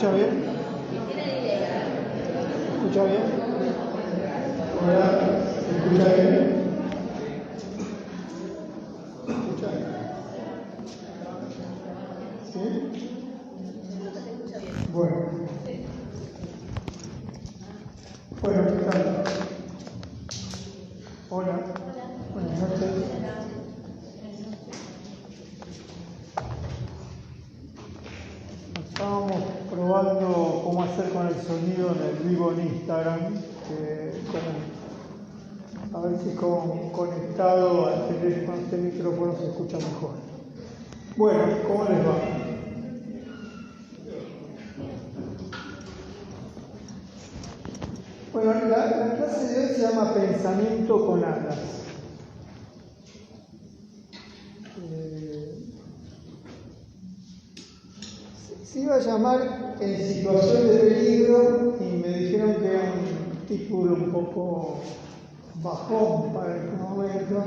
¿Escucha bien? ¿Escucha bien? Hola, ¿se escucha bien? ¿Se escucha bien? ¿Sí? Bueno. Bueno, ¿qué tal? Hola. Buenas noches. Estábamos probando cómo hacer con el sonido en el vivo en Instagram, a ver si conectado al teléfono, este micrófono se escucha mejor. Bueno, ¿cómo les va? Bueno, la clase de hoy se llama Pensamiento con alas. Se iba a llamar En situación de peligro y me dijeron que era un título un poco bajón para este momento.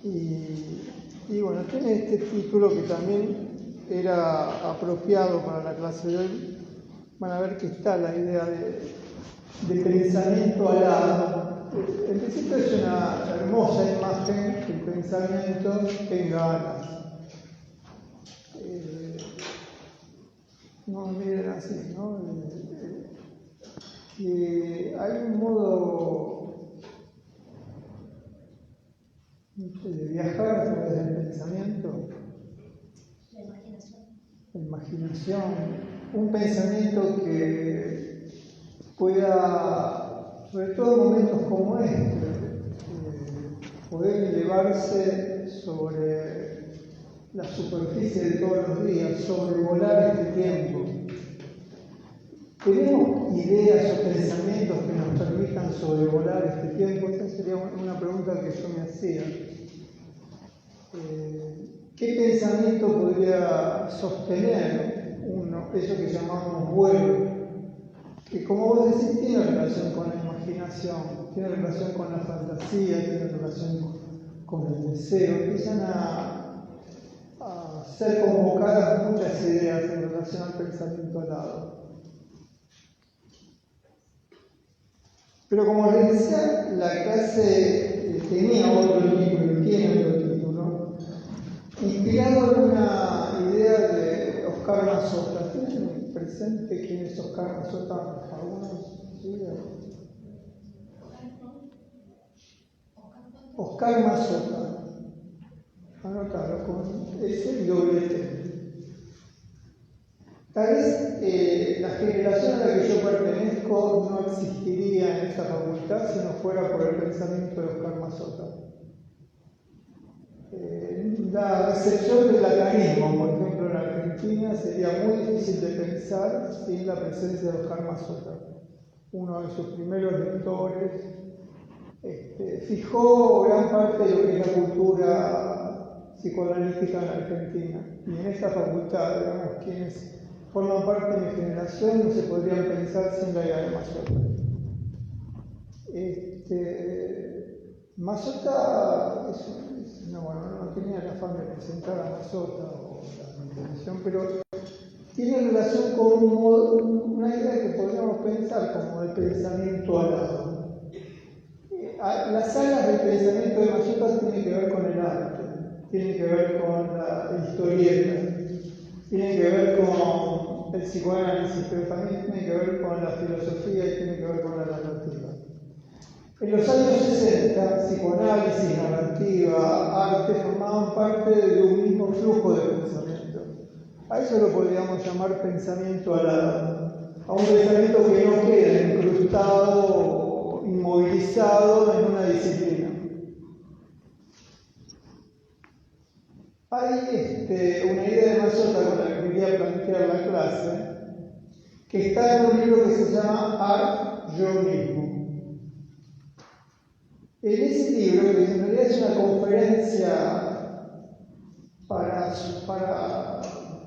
Y bueno, tiene este título que también era apropiado para la clase de hoy. Van a ver que está la idea de pensamiento alado. En principio es una hermosa imagen que el pensamiento tenga alas. No miren así, ¿no? Que hay un modo de viajar a través del pensamiento. La imaginación. Un pensamiento que pueda, sobre todo en momentos como este, poder elevarse sobre la superficie de todos los días, sobrevolar este tiempo. ¿Tenemos ideas o pensamientos que nos permitan sobrevolar este tiempo? Esa sería una pregunta que yo me hacía. ¿Qué pensamiento podría sostener eso que llamamos vuelo? Que como vos decís, tiene relación con la imaginación, tiene relación con la fantasía, tiene relación con el deseo. Empiezan a ser convocadas muchas ideas en relación al pensamiento alado. Pero como les decía, la clase tenía otro título, tiene otro título, inspirado en una idea de Oscar Massota. ¿Tienen presente quién es Oscar Massota? ¿Algunos? ¿Sí? Oscar Massota. Anotalo con ese y doble T. Tal vez la generación a la que yo pertenezco no existiría en esta facultad si no fuera por el pensamiento de Oscar Massota. La recepción del latanismo, por ejemplo, en Argentina, sería muy difícil de pensar sin la presencia de Oscar Massota. Uno de sus primeros lectores fijó gran parte de lo que es la cultura psicoanalítica en Argentina. Y en esta facultad, digamos, quienes forman parte de mi generación no se podrían pensar sin la idea de Massota. Massota no tenía el afán de presentar a Massota o la intención, pero tiene relación con una idea que podríamos pensar como de pensamiento alado. Las alas del pensamiento de Massota tienen que ver con el arte, tienen que ver con la historieta, tienen que ver con el psicoanálisis, pero también tiene que ver con la filosofía y tiene que ver con la narrativa. En los años 60, psicoanálisis, narrativa, arte formaban parte de un mismo flujo de pensamiento. A eso lo podríamos llamar pensamiento alado, a un pensamiento que no queda incrustado, inmovilizado en una disciplina. Hay una idea de Massota con la que quería plantear la clase, que está en un libro que se llama Art, Yo mismo. En ese libro, que en realidad es una conferencia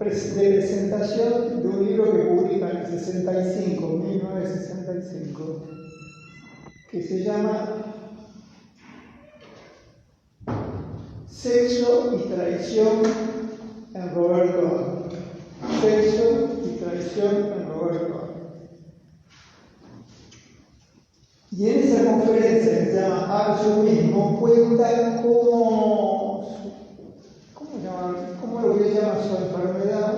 de presentación de un libro que publica en el 1965, que se llama Sexo y traición en Roberto Alba. Sexo y traición Y en esa conferencia que se llama Haga yo mismo, cuenta cómo lo que llama su enfermedad,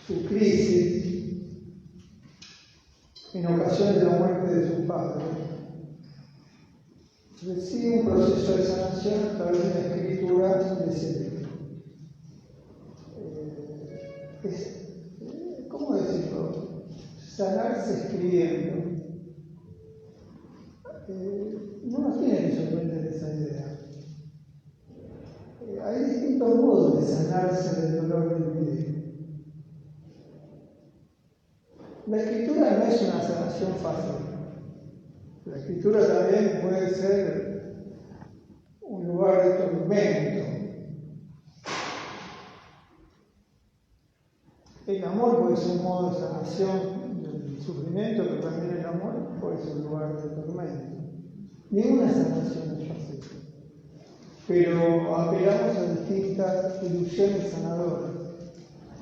su crisis, en ocasión de la muerte de su padre, recibe un proceso de sanación a través de la escritura de ese libro. ¿Cómo decirlo? Sanarse escribiendo. No nos tiene que sorprender esa idea. Hay distintos modos de sanarse del dolor del vivir. La escritura no es una sanación fácil. La escritura también puede ser un lugar de tormento. El amor puede ser un modo de sanación del sufrimiento, pero también el amor puede ser un lugar de tormento. Ninguna sanación es fácil, pero apelamos a distintas ilusiones sanadoras.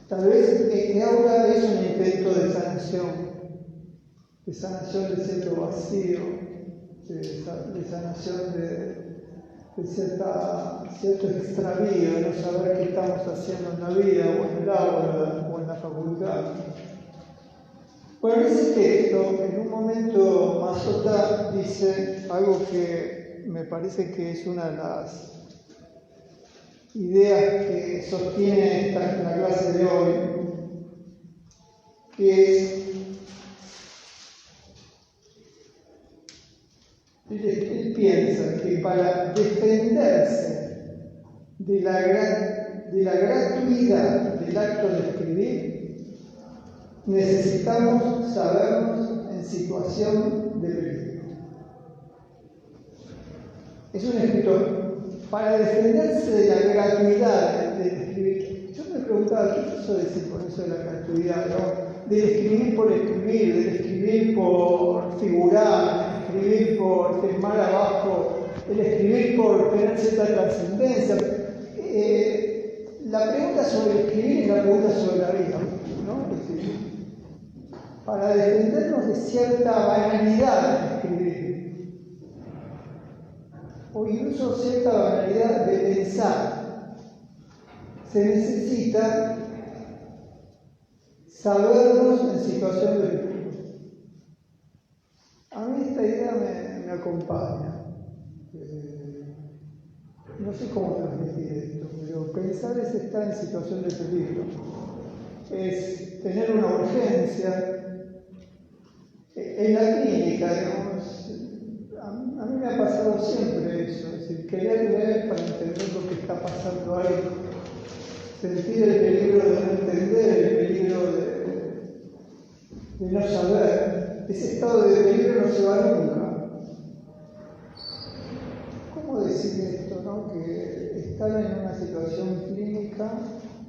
Tal vez que habla es un intento de sanación de cierto vacío, de sanación de cierto extravío, de no saber qué estamos haciendo en la vida, o en el aula, o en la facultad. Bueno, en ese texto, en un momento Mazzotta dice algo que me parece que es una de las ideas que sostiene la clase de hoy, que es, él piensa que para defenderse de la gratuidad del acto de escribir, necesitamos sabernos en situación de peligro. Es un escritor. Para defenderse de la gratuidad del escribir, yo me preguntaba, ¿qué quiso decir con eso de la gratuidad? ¿No? Del escribir por escribir, del escribir por figurar, del escribir por firmar abajo, del escribir por tener cierta trascendencia. La pregunta sobre el escribir es la pregunta sobre la vida, ¿no? Es decir, para defendernos de cierta banalidad del escribir, o incluso cierta banalidad de pensar, se necesita sabernos en situación de peligro. A mí esta idea me acompaña. No sé cómo transmitir esto, pero pensar es estar en situación de peligro. Es tener una urgencia. En la clínica, digamos, a mí me ha pasado siempre eso, es decir, querer leer para entender lo que está pasando ahí, sentir el peligro de no entender, el peligro de no saber. Ese estado de peligro no se va nunca. ¿Cómo decir esto, no? Que estar en una situación clínica,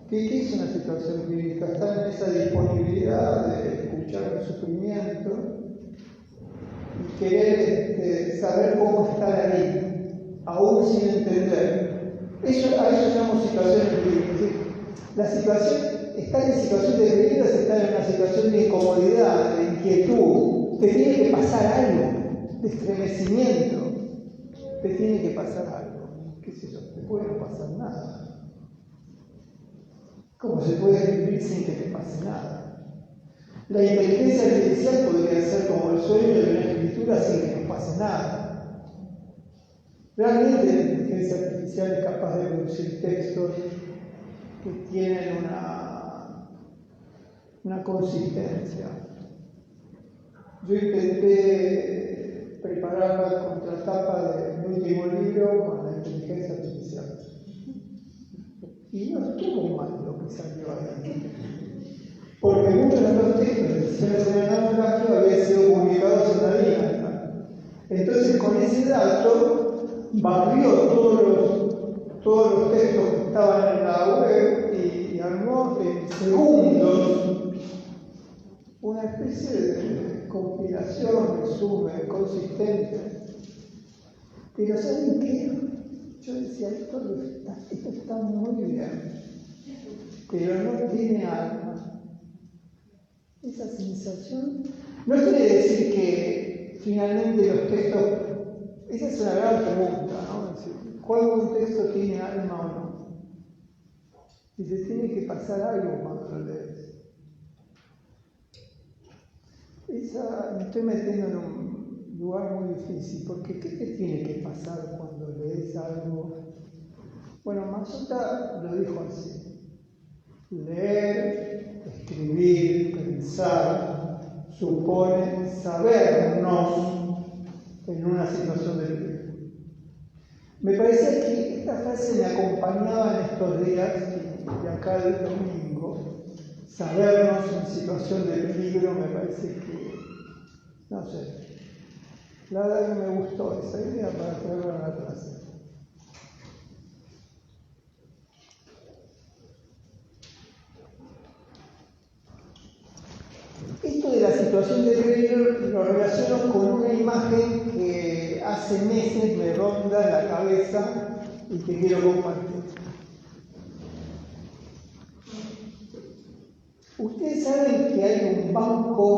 ¿qué es una situación clínica? Estar en esa disponibilidad de escuchar el sufrimiento y querer saber cómo estar ahí, aún sin entender. A eso llamamos situación de peligro. La situación, estar en situación de peligro es estar en una situación de incomodidad, de inquietud. Te tiene que pasar algo, de estremecimiento. Te tiene que pasar algo. ¿Qué es eso? Te puede no pasar nada. ¿Cómo se puede vivir sin que te pase nada? La inteligencia artificial podría ser como el sueño de una escritura sin que nos pase nada. Realmente la inteligencia artificial es capaz de producir textos que tienen una consistencia. Yo intenté preparar la contratapa de mi último libro con la inteligencia artificial. Y no estuvo mal lo que salió ahí. Porque muchos de los textos del Cielos de la Naufragio habían sido publicados en la Biblia. Entonces, con ese dato, barrió todos los textos que estaban en la web y armó en segundos una especie de compilación, resumen, consistente. Pero ¿saben qué? Yo decía, esto está muy bien, pero no tiene alma. Esa sensación No quiere decir que finalmente los textos, esa es una gran pregunta, ¿no? Es decir, ¿cuál texto tiene alma o no? Y te tiene que pasar algo cuando lo lees. Me estoy metiendo en un lugar muy difícil, porque ¿qué te tiene que pasar cuando lees algo? Bueno, Mazzuta lo dijo así: leer, escribir, pensar, supone sabernos en una situación de peligro. Me parecía que esta frase me acompañaba en estos días, y acá el domingo. Sabernos en situación de peligro me parece que, no sé, la verdad que me gustó esa idea para traerla a la clase. Esto de la situación de peligro lo relaciono con una imagen que hace meses me ronda en la cabeza y que quiero compartir. Ustedes saben que hay un banco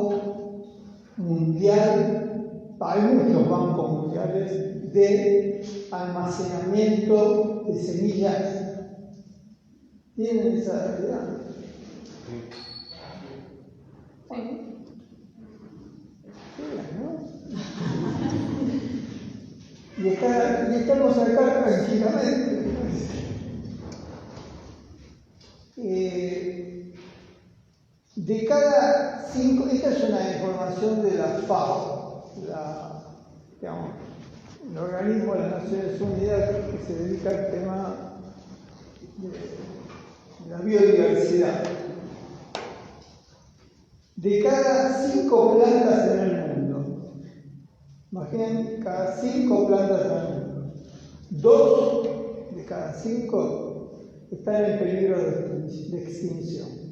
mundial, hay muchos bancos mundiales de almacenamiento de semillas. ¿Tienen esa realidad? ¿No? Y estamos acá tranquilamente. De cada 5, esta es una información de la FAO, el organismo de las Naciones Unidas que se dedica al tema de la biodiversidad. De cada 5 plantas en el mundo, imaginen, cada 5 plantas en el mundo, 2 de cada 5 están en peligro de extinción.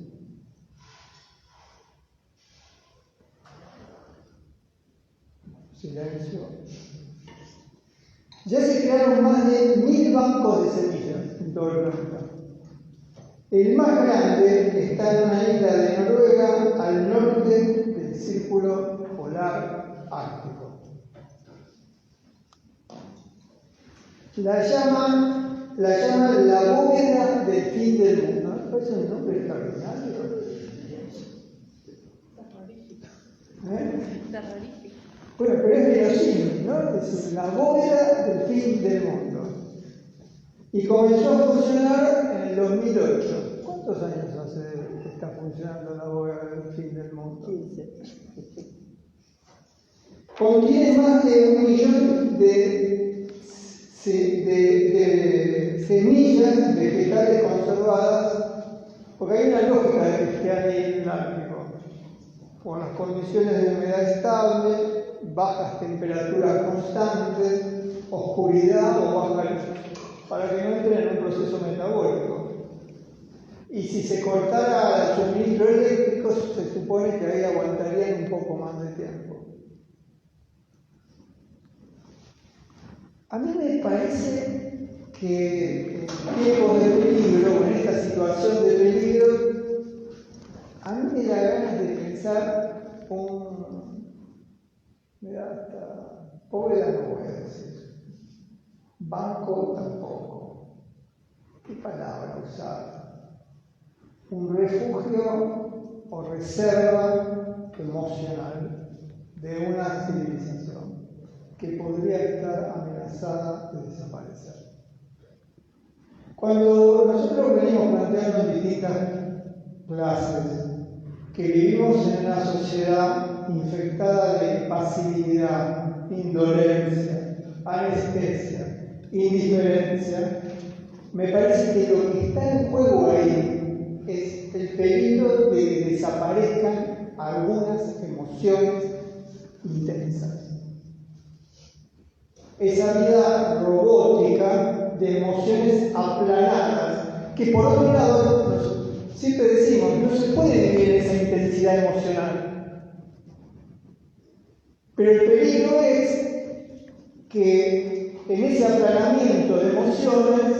Silencio. Ya se crearon más de 1000 bancos de semillas en todo el planeta. El más grande está en una isla de Noruega, al norte del Círculo Polar Ártico. La llaman la bóveda del fin del mundo. ¿No es un nombre extraordinario? Está rarísimo. Bueno, pero es verosímil, ¿no? Es decir, la bóveda del fin del mundo. Y comenzó a funcionar en el 2008. ¿Cuántos años hace que está funcionando la bóveda del fin del mundo? 15. Contiene más de 1 millón de semillas vegetales conservadas, porque hay una lógica de que esté ahí en el Ártico. Con las condiciones de humedad estable, bajas temperaturas constantes, oscuridad o baja luz, para que no entren en un proceso metabólico. Y si se cortara el suministro eléctrico, se supone que ahí aguantarían un poco más de tiempo. A mí me parece que en tiempos de peligro, en esta situación de peligro, a mí me da ganas de pensar pobre no voy a decir, banco tampoco, ¿qué palabra usar? Un refugio o reserva emocional de una civilización que podría estar amenazada de desaparecer. Cuando nosotros venimos planteando en distintas clases que vivimos en una sociedad infectada de pasividad, indolencia, anestesia, indiferencia, me parece que lo que está en juego ahí es el peligro de que desaparezcan algunas emociones intensas. Esa vida robótica de emociones aplanadas, que por otro lado, siempre decimos, no se puede vivir esa intensidad emocional. Pero el peligro es que en ese aplanamiento de emociones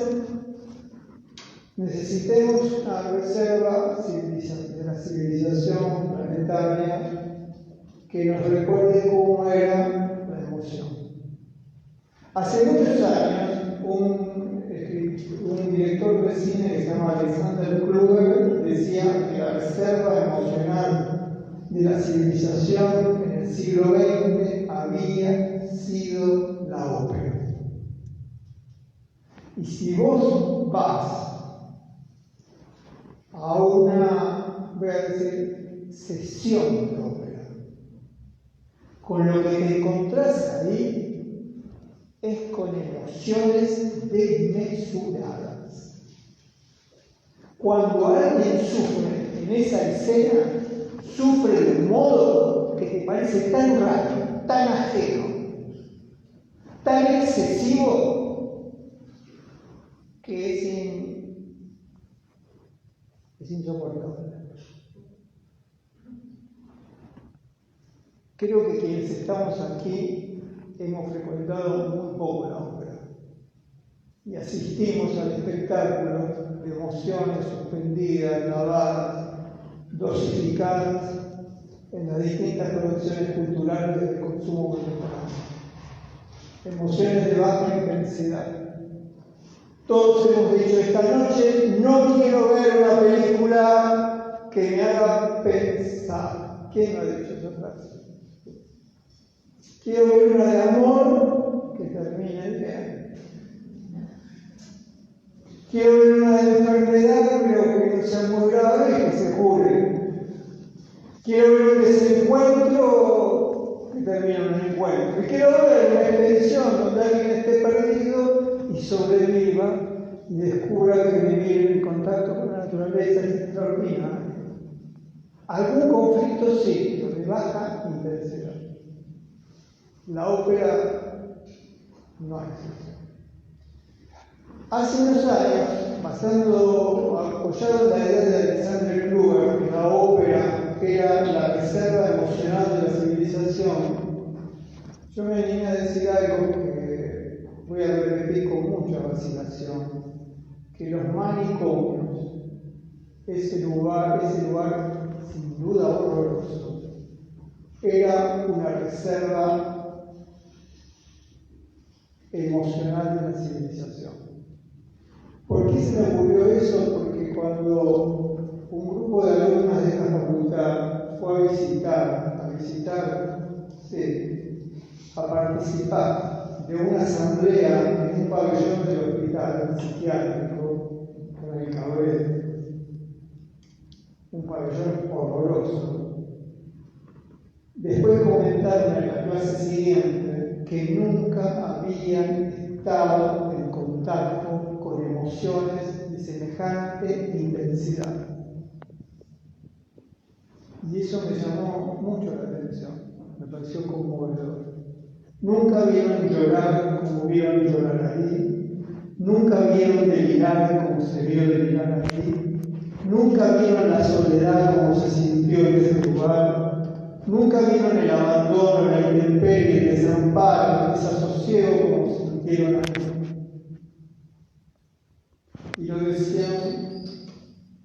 necesitemos una reserva de la civilización planetaria que nos recuerde cómo era la emoción. Hace muchos años, un director de cine que se llama Alexander Kluger decía que la reserva emocional de la civilización en el siglo XX había sido la ópera. Y si vos vas a una, voy a decir, sesión de ópera, con lo que te encontrás ahí es con emociones desmesuradas. Cuando alguien sufre en esa escena, sufre de un modo que te parece tan raro, tan ajeno, tan excesivo, que es insoportable. Creo que quienes estamos aquí hemos frecuentado muy poco la ópera y asistimos al espectáculo de emociones suspendidas, grabadas, dosificadas en las distintas producciones culturales del consumo contemporáneo. Emociones de baja intensidad. Todos hemos dicho esta noche, no quiero ver una película que me haga pensar. ¿Quién no ha dicho esa frase? Quiero ver una de amor que termine bien. Quiero ver una de enfermedad, pero que no sea muy grave y que se cure. Quiero ver un desencuentro que termine en un encuentro. Y quiero ver una expedición donde alguien esté perdido y sobreviva y descubra que vivir en contacto con la naturaleza es extraordinario. Algún conflicto sí, pero de baja intensidad. La ópera no es eso. Hace unos años, apoyado en la idea de Alexander Kluger, que la ópera era la reserva emocional de la civilización, yo me animé a decir algo que voy a repetir con mucha vacilación, que los manicomios, ese lugar sin duda horroroso, era una reserva emocional de la civilización. ¿Por qué se me ocurrió eso? Porque cuando un grupo de alumnas de esta facultad fue a participar de una asamblea en un pabellón del hospital psiquiátrico con el Cabrera, un pabellón horroroso. Después comentaron en la clase siguiente que nunca habían estado en contacto con emociones de semejante intensidad. Y eso me llamó mucho la atención, me pareció conmovedor. Nunca vieron llorar como vieron llorar ahí, nunca vieron delirar como se vio delirar ahí, nunca vieron la soledad como se sintió en ese lugar, nunca vieron el abandono, la intemperie, el desamparo, el desasosiego como se sintieron ahí. Y lo decían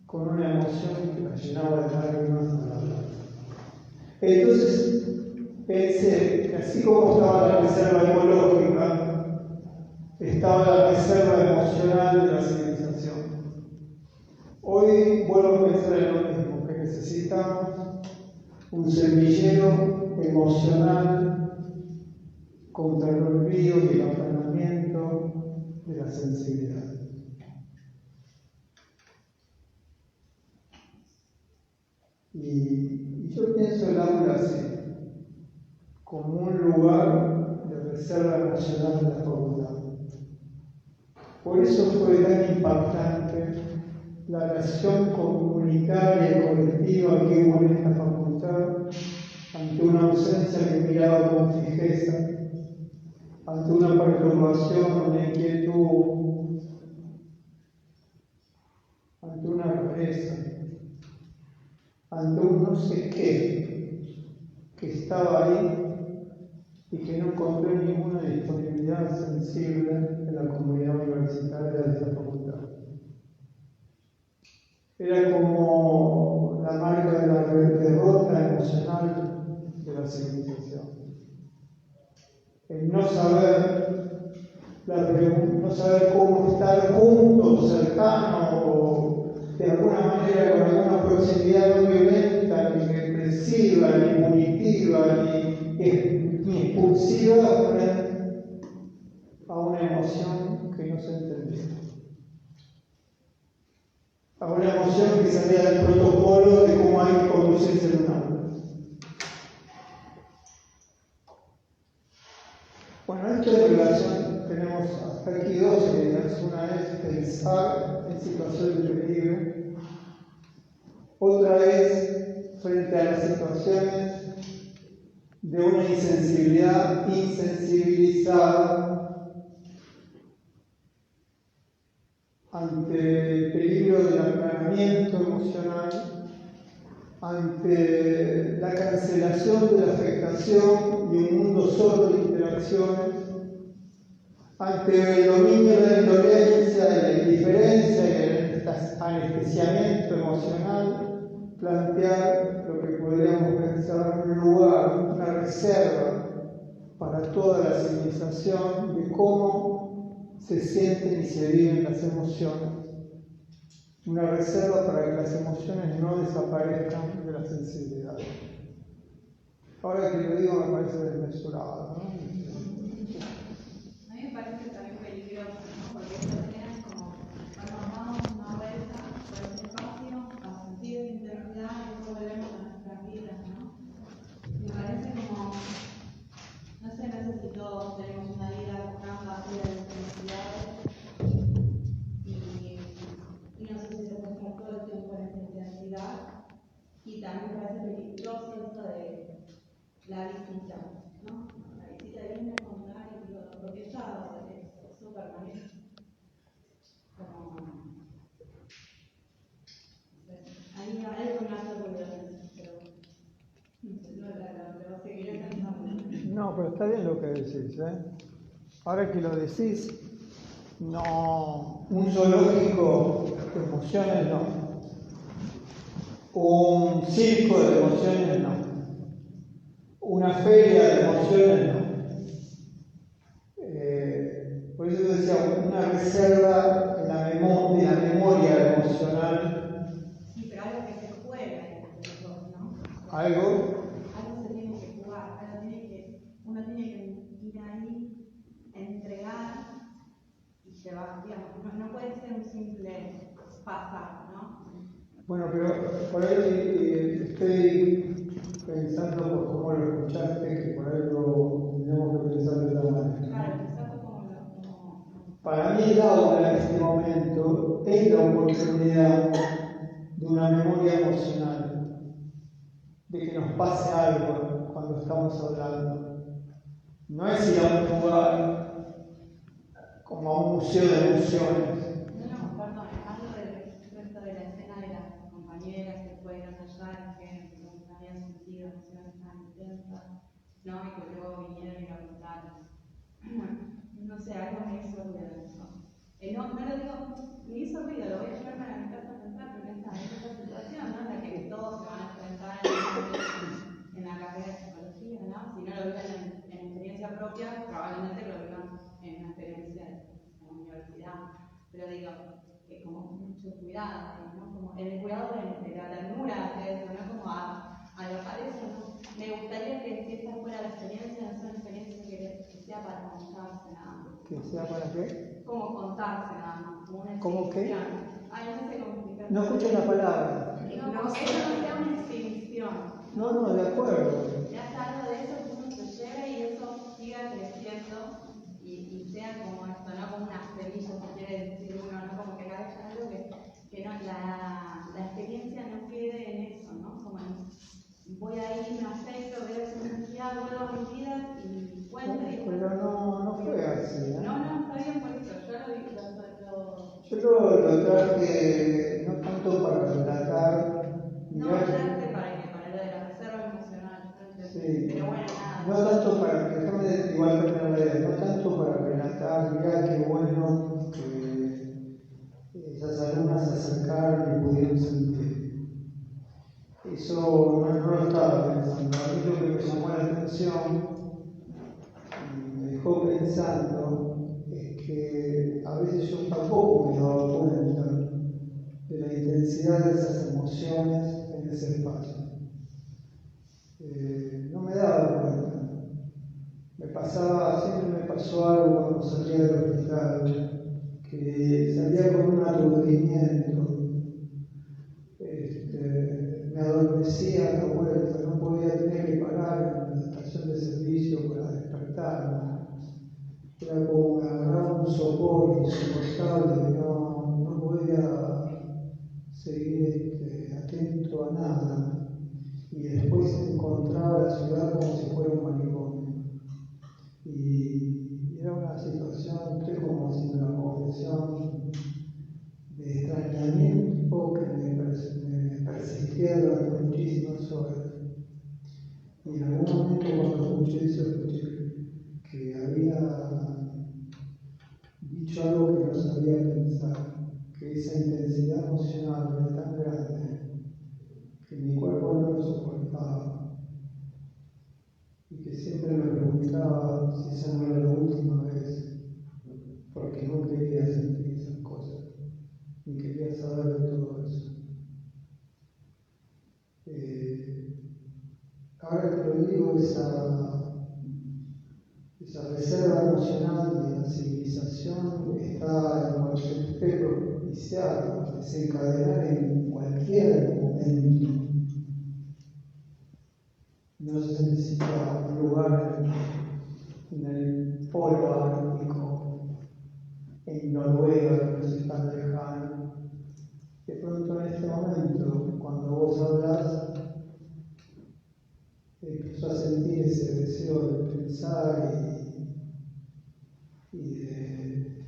con una emoción que la llenaba de lágrimas a la verdad. Entonces pensé que así como estaba la reserva ecológica, estaba la reserva emocional de la civilización. Hoy vuelvo a pensar en lo mismo, que necesitamos un semillero emocional contra el olvido y el afanamiento de la sensibilidad. Y yo pienso el aula así, como un lugar de reserva emocional de la facultad. Por eso fue tan impactante la relación comunitaria y colectiva que hubo en esta facultad ante una ausencia que miraba con fijeza, ante una perturbación, una inquietud, ante una rareza, ante un no sé qué que estaba ahí y que no encontré ninguna disponibilidad sensible en la comunidad universitaria de esta facultad. Era como la marca de la derrota emocional de la la civilización. El no saber, no saber cómo estar juntos, cercanos, o de alguna manera con alguna proximidad no violenta, ni represiva, ni punitiva, ni expulsiva frente a una emoción que no se entendía. A una emoción que salía del protocolo de cómo hay que conducirse en un aula. Bueno, esto de relación tenemos hasta aquí dos ideas. Una es pensar en situación de peligro. Otra es frente a las situaciones de una insensibilidad insensibilizada ante el peligro del aplanamiento emocional, ante la cancelación de la afectación y un mundo solo de interacciones, ante el dominio de la indolencia, de la indiferencia y el anestesiamiento emocional, plantear lo que podríamos pensar un lugar, una reserva para toda la civilización de cómo se sienten y se viven las emociones. Una reserva para que las emociones no desaparezcan de la sensibilidad. Ahora que lo digo me parece desmesurado, ¿no? A mí me parece también peligroso, ¿no? Porque esto es como cuando nos damos una vuelta por ese espacio a sentir esa interioridad y luego volvemos a nuestras vidas, ¿no? Me parece como, no sé si todos tenemos una vida buscando así de necesidades y no sé si se puede estar todo el tiempo en esa intensidad. Y también me parece peligroso eso de la visita, ¿no? La visita viene a contar y digo, porque ya es súper bonito. Como, hay algo que me hace ruido, pero no sé, no es pero seguiré pensando. No, pero está bien lo que decís, ¿eh? Ahora que lo decís, no, un zoológico de emociones no, un circo de emociones no, una feria de emociones no. Por eso yo decía, una reserva en la memoria emocional. Sí, pero algo que se juega entre los dos, ¿no? Algo se tiene que jugar, uno tiene que ir ahí, entregar y llevar, digamos, no puede ser un simple pasar, ¿no? bueno, pero por ahí estoy pensando por cómo lo escuchaste, que por ahí lo tenemos que pensar de otra manera. Claro, quizás como Para mí el aula en este momento es la oportunidad de una memoria emocional, de que nos pase algo cuando estamos hablando. No es ir a un lugar como a un museo de emociones. no, perdón, hablo de la escena de las compañeras que fueron allá, que no habían sentido emociones tan intensas, ¿no? Y que luego vinieron y lo contaron. No sé, algo me hizo ruido eso. No lo digo, me hizo ruido, lo voy a llevar para mi casa a pensar, porque esta situación, ¿no? En la que todos se van a enfrentar en la carrera de psicología, ¿no? Si no lo viven en experiencia propia, probablemente lo vivan en una experiencia en la universidad. Pero digo, como mucho cuidado, ¿no? Como el cuidado de la ternura hacia eso, ¿no? Como a lo parece, ¿no? Me gustaría que si esta fuera la experiencia, no sea una experiencia que sea para contarse nada más. ¿Que sea para qué? Como contarse nada más, como una ¿Cómo qué? Ay, no sé cómo explicar. No escucho la palabra. No, que eso no sea una exhibición. No, de acuerdo. Ya está algo de eso que uno se lleve y eso siga creciendo y sea como esto, no como una semilla, si quiere decir uno, no como que haya algo que no, la experiencia no quede en eso, ¿no? Como voy a ir, me afecto, veo esa necesidad, vuelvo a mi vida y cuento. Pero no fue así, ¿eh? No, está bien por eso, yo lo vi, Yo lo traje no tanto para relatar. No, hablaste para lo de la reserva emocional. Sí. Pero bueno, nada. No tanto para, déjame igual terminar la idea, no tanto para relatar, mirá qué bueno que esas alumnas se acercaron y pudieron sentir. Eso no lo estaba pensando. A mí lo que me llamó la atención y me dejó pensando es que a veces yo tampoco me daba cuenta de la intensidad de esas emociones en ese espacio. No me daba cuenta. Siempre me pasó algo cuando salía del hospital, que salía con un aturdimiento. Me adormecía a la vuelta, no podía tener que parar en la estación de servicio para despertarme. Era como me agarraba un sopor insoportable, no podía seguir atento a nada. Y después encontraba la ciudad como si fuera un manicomio. Y era una situación, estoy como haciendo una confesión de extrañamiento que me persistía durante muchísimas horas. Y en algún momento cuando escuché eso, escuché que había dicho algo que no sabía pensar, que esa intensidad emocional era tan grande que mi cuerpo no lo soportaba y que siempre me preguntaba si esa no era la última vez, porque no quería sentir esas cosas, ni quería saber de todo eso. Ahora que lo digo, esa reserva emocional de la civilización está en cualquier esté propiciada, desencadenar en cualquier momento. No se necesita un lugar en el polo ártico, en Noruega, que no es tan lejano. De pronto en este momento, cuando vos hablas, empiezo a sentir ese deseo de pensar y de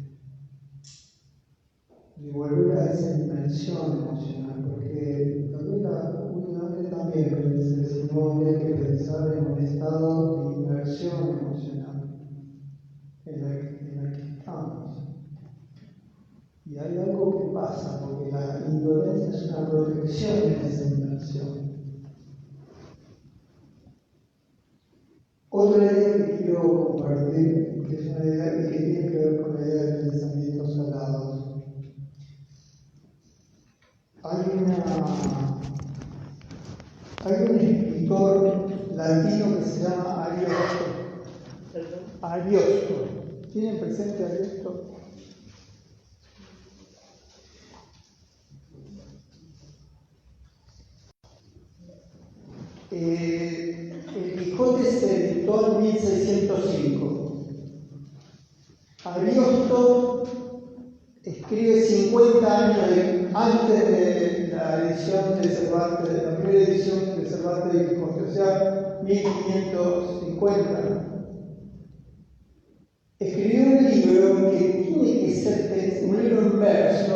volver a esa dimensión emocional, porque últimamente también pensé, si no habría que pensar en un estado de inmersión emocional en la que estamos. Y hay algo que pasa, porque la indolencia es una protección de esa inmersión. Otra idea que quiero compartir, que es una idea que tiene que ver con la idea de pensamientos alados. Hay un escritor latino que se llama Ariosto. ¿Tienen presente a Ariosto? El Quijote se editó en 1605. Ariosto escribe 50 años antes de la edición de Cervantes, de la primera edición de Cervantes de Quijote, o sea, 1550. Escribió un libro que tiene que ser un libro en verso,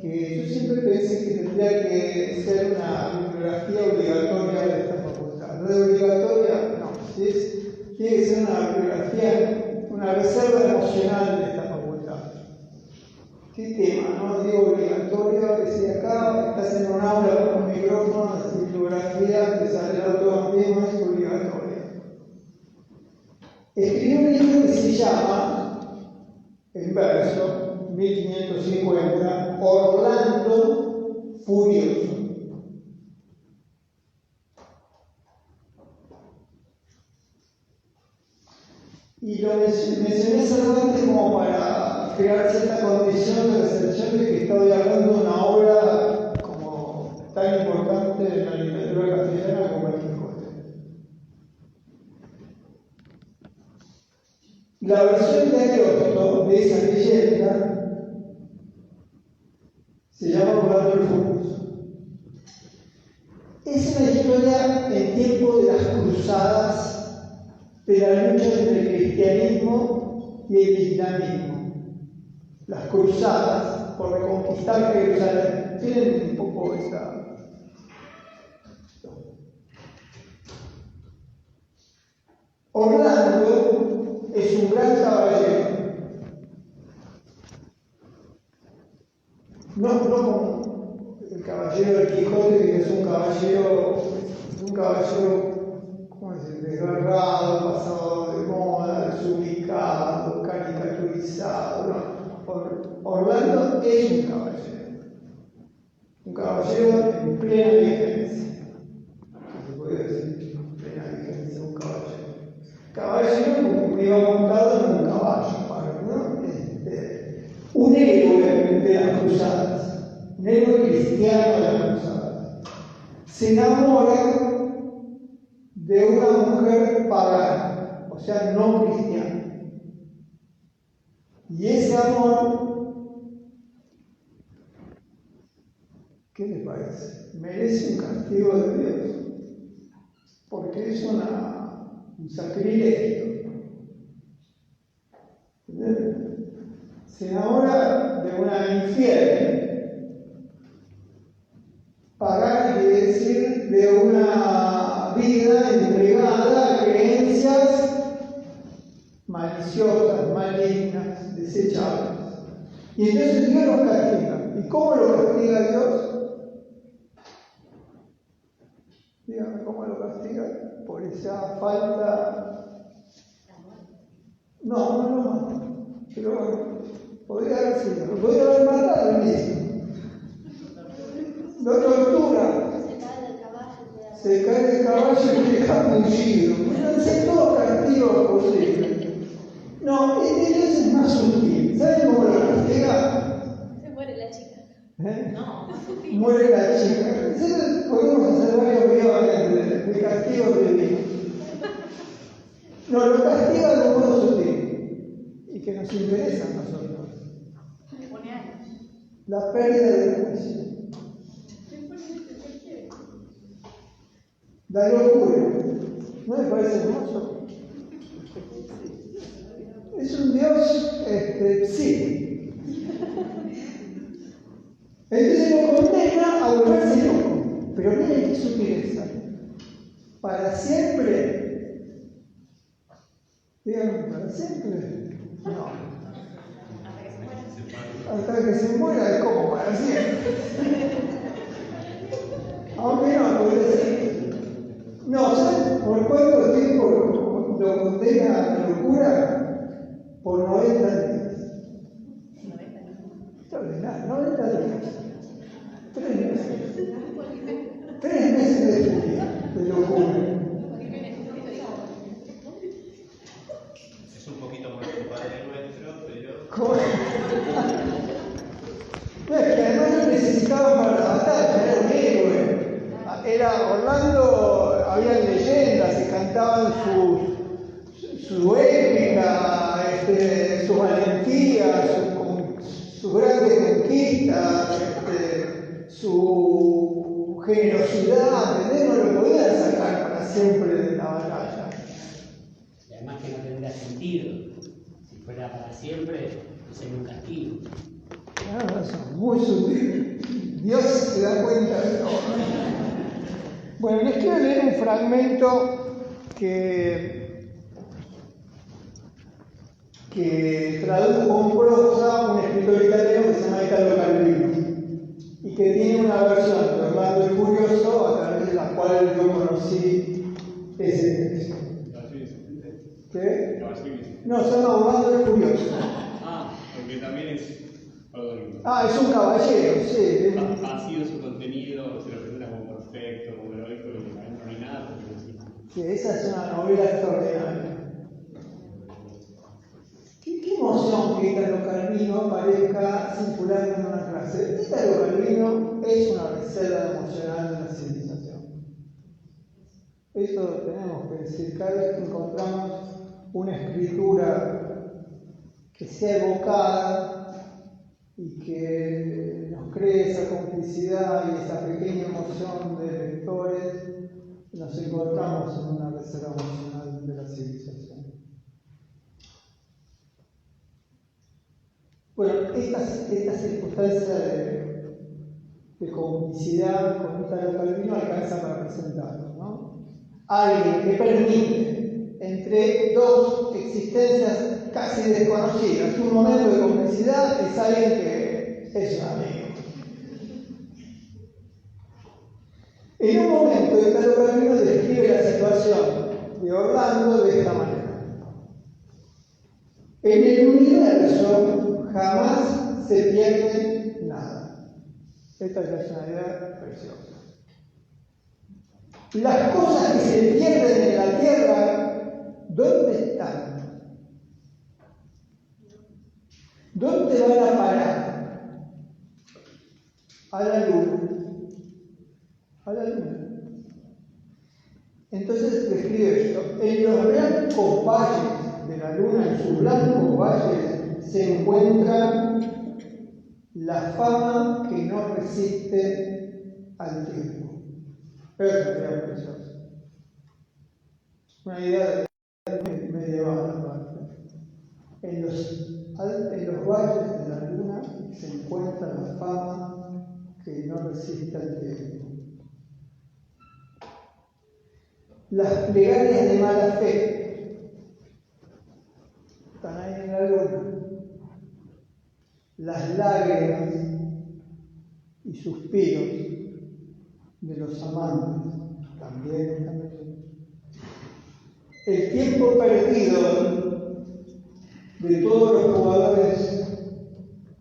que yo siempre pensé que tendría que ser una bibliografía obligatoria de esta facultad. No es obligatoria, no, tiene que ser una bibliografía, una reserva emocional de esta facultad. ¿Qué tema? No digo obligatorio, que si acá estás en un aula con un micrófono, la bibliografía, te sale el automatismo, es obligatoria. Escribió un libro que se llama, en verso, 1550, Orlando Furioso. Y lo mencioné solamente como para crear cierta condición de recepción de que estoy hablando de una obra como tan importante en la literatura castellana como el Quijote. La versión de Ariosto de esa leyenda se llama Orlando Furioso. Es una historia en tiempo de las cruzadas, de la lucha entre el cristianismo y el islamismo. Las cruzadas por reconquistar Jerusalén. Tienen un poco esa. Orlando es un gran caballero. No como el caballero del Quijote, que es un caballero caballero, ¿cómo decir?, desgarrado, pasado de moda, desubicado, caricaturizado, ¿no? Orlando es un caballero en plena vigencia. Se puede decir, plena vigencia, un caballero. Caballero porque iba montado en un caballo, ¿no? Un héroe de las cruzadas, un héroe cristiano de las cruzadas. Se enamora de una mujer pagana, o sea, no cristiana. Y ese amor, ¿qué le parece? Merece un castigo de Dios, porque es un sacrilegio. Se enamora de una infiel. Pagana quiere decir de una vida entregada a creencias maliciosas, malignas, desechables. Y entonces Dios los castiga. ¿Y cómo lo castiga Dios? Dígame cómo lo castiga. Por esa falta. No lo mata. Pero bueno, podría haber sido. Lo podría haber matado en eso. Lo tortura. Se cae del caballo y deja mullido. Hace todo castigo posible. No, Dios es más sutil. ¿Saben cómo lo castiga? Se muere la chica. No, muere la chica. Podemos hacer varios videos de castigos de Dios. No, lo castiga de un modo sutil y que nos interesa a nosotros. La pérdida del juicio. La locura. ¿No me parece hermoso? Es un Dios, sí. Entonces lo condena a volverse loco. Pero miren qué sutileza. Para siempre. Díganme, ¿para siempre? No. Hasta que se muera es como para siempre. Aunque no, puede decir. No, ¿sabes por cuánto tiempo lo condena a la locura? Por 90 días. 90 días. 3 meses. 3 meses de su vida, de locura. Es un poquito más que Padre Nuestro, pero... ¿Cómo? No, es que además lo necesitaba para la batalla, era un héroe. Era Orlando, había leyendas y cantaban su épica, su valentía, su grandes conquistas, su generosidad. No lo podían sacar para siempre de la batalla. Y además que no tendría sentido. Si fuera para siempre, sería un castigo. Claro, eso es muy sutil. Dios se da cuenta de todo. Bueno, les quiero leer un fragmento que tradujo en prosa un escritor italiano que se llama Italo Calvino y que tiene una versión de Orlando el Furioso a través de la cual yo conocí ese texto. ¿Qué? No, se llama Orlando el Furioso. Porque también es... Perdón. Es un caballero, sí. Ha sido su contenido, se lo presenta como perfecto, como heroico, y no hay nada porque decir. Sí, esa es una novela extraordinaria. ¿Qué emoción que Italo Calvino aparezca circulando en una clase? Italo Calvino es una reserva emocional de la civilización. Eso tenemos que decir. Cada vez que encontramos una escritura que sea evocada y que nos cree esa complicidad y esa pequeña emoción de lectores, nos encontramos en una reserva emocional de la civilización. Bueno, esta circunstancia de complicidad con Italo Calvino alcanza para presentarlo, ¿no? Alguien que permite entre dos existencias casi desconocidas un momento de complicidad es alguien que es un amigo. En un momento Italo Calvino describe se pierde nada. Esta ya es una idea preciosa. Las cosas que se pierden en la tierra, ¿dónde están? ¿Dónde van a parar? A la luna. A la luna. Entonces describe esto. En los blancos valles de la luna, en sus blancos valles, se encuentra la fama que no resiste al tiempo. Eso sería precioso. Una idea medieval aparte. En los valles de la luna se encuentra la fama que no resiste al tiempo. Las plegarias de mala fe están ahí en la luna. Las lágrimas y suspiros de los amantes también están ahí. El tiempo perdido de todos los jugadores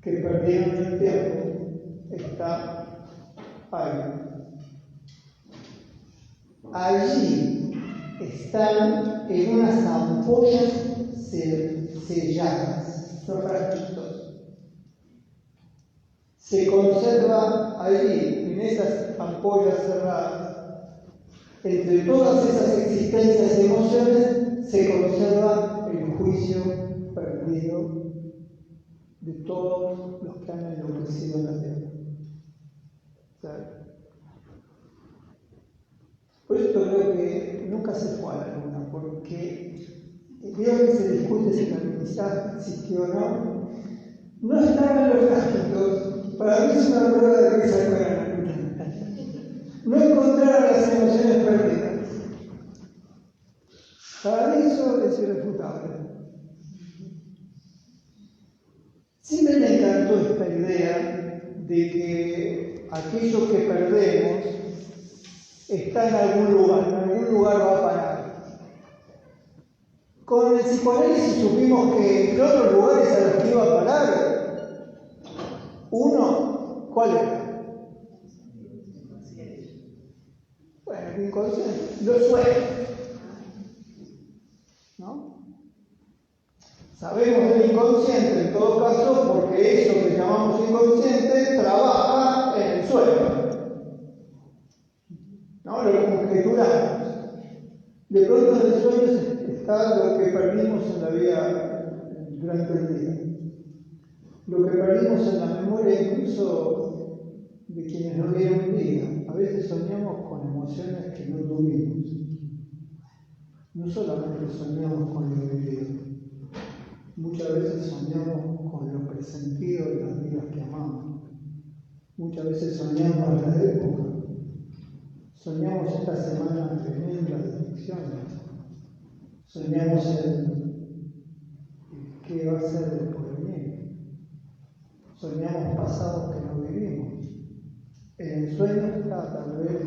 que perdieron el tiempo está ahí. Allí están en unas ampollas selladas, los frasquitos. Se conserva allí, en esas ampollas cerradas, entre todas esas existencias y emociones, se conserva el juicio perdido de todos los que han enloquecido en la tierra. ¿Sabes? Por esto creo que nunca se fue a la luna, porque veo que se discute si la alunizaje existió o no. No estaban los frasquitos, para mí es una prueba de que se fue a la luna. No encontraron las emociones perdidas. Para mí eso es irrefutable. Siempre me encantó esta idea de que aquello que perdemos está en algún lugar va a parar. Con el psicoanálisis supimos que en otros lugares a los que iba a parar, uno, ¿cuál era? Bueno, el inconsciente, los sueños, ¿no? Sabemos del inconsciente en todo caso porque eso que llamamos inconsciente trabaja en el sueño. ¿No? Lo conjeturamos. De pronto en el sueño está lo que perdimos en la vida durante el día. Lo que perdimos en la memoria incluso de quienes no dieron vida. A veces soñamos con emociones que no tuvimos. No solamente soñamos con lo vivido. Muchas veces soñamos con lo presentido de las vidas que amamos. Muchas veces soñamos en la época. Soñamos esta semana tremenda de elecciones. Soñamos en qué va a ser el porvenir. Soñamos pasados que no vivimos. En el sueño está tal vez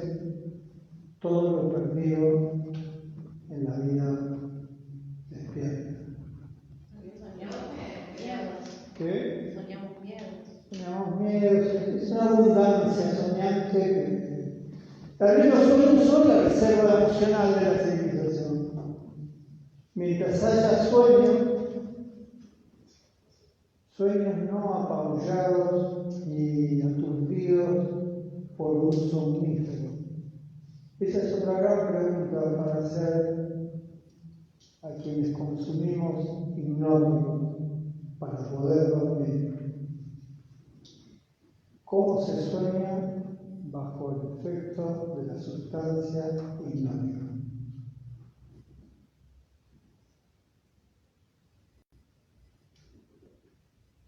todo lo perdido en la vida despierta. ¿Qué? Soñamos miedos. Soñamos miedos. Es una abundancia soñante que tal vez los sueños son la reserva emocional de la civilización. Mientras haya sueños no apabullados ni aturdidos por un somnífero. Esa es otra gran pregunta para hacer a quienes consumimos hipnóticos para poder dormir. ¿Cómo se sueña bajo el efecto de la sustancia hipnótica?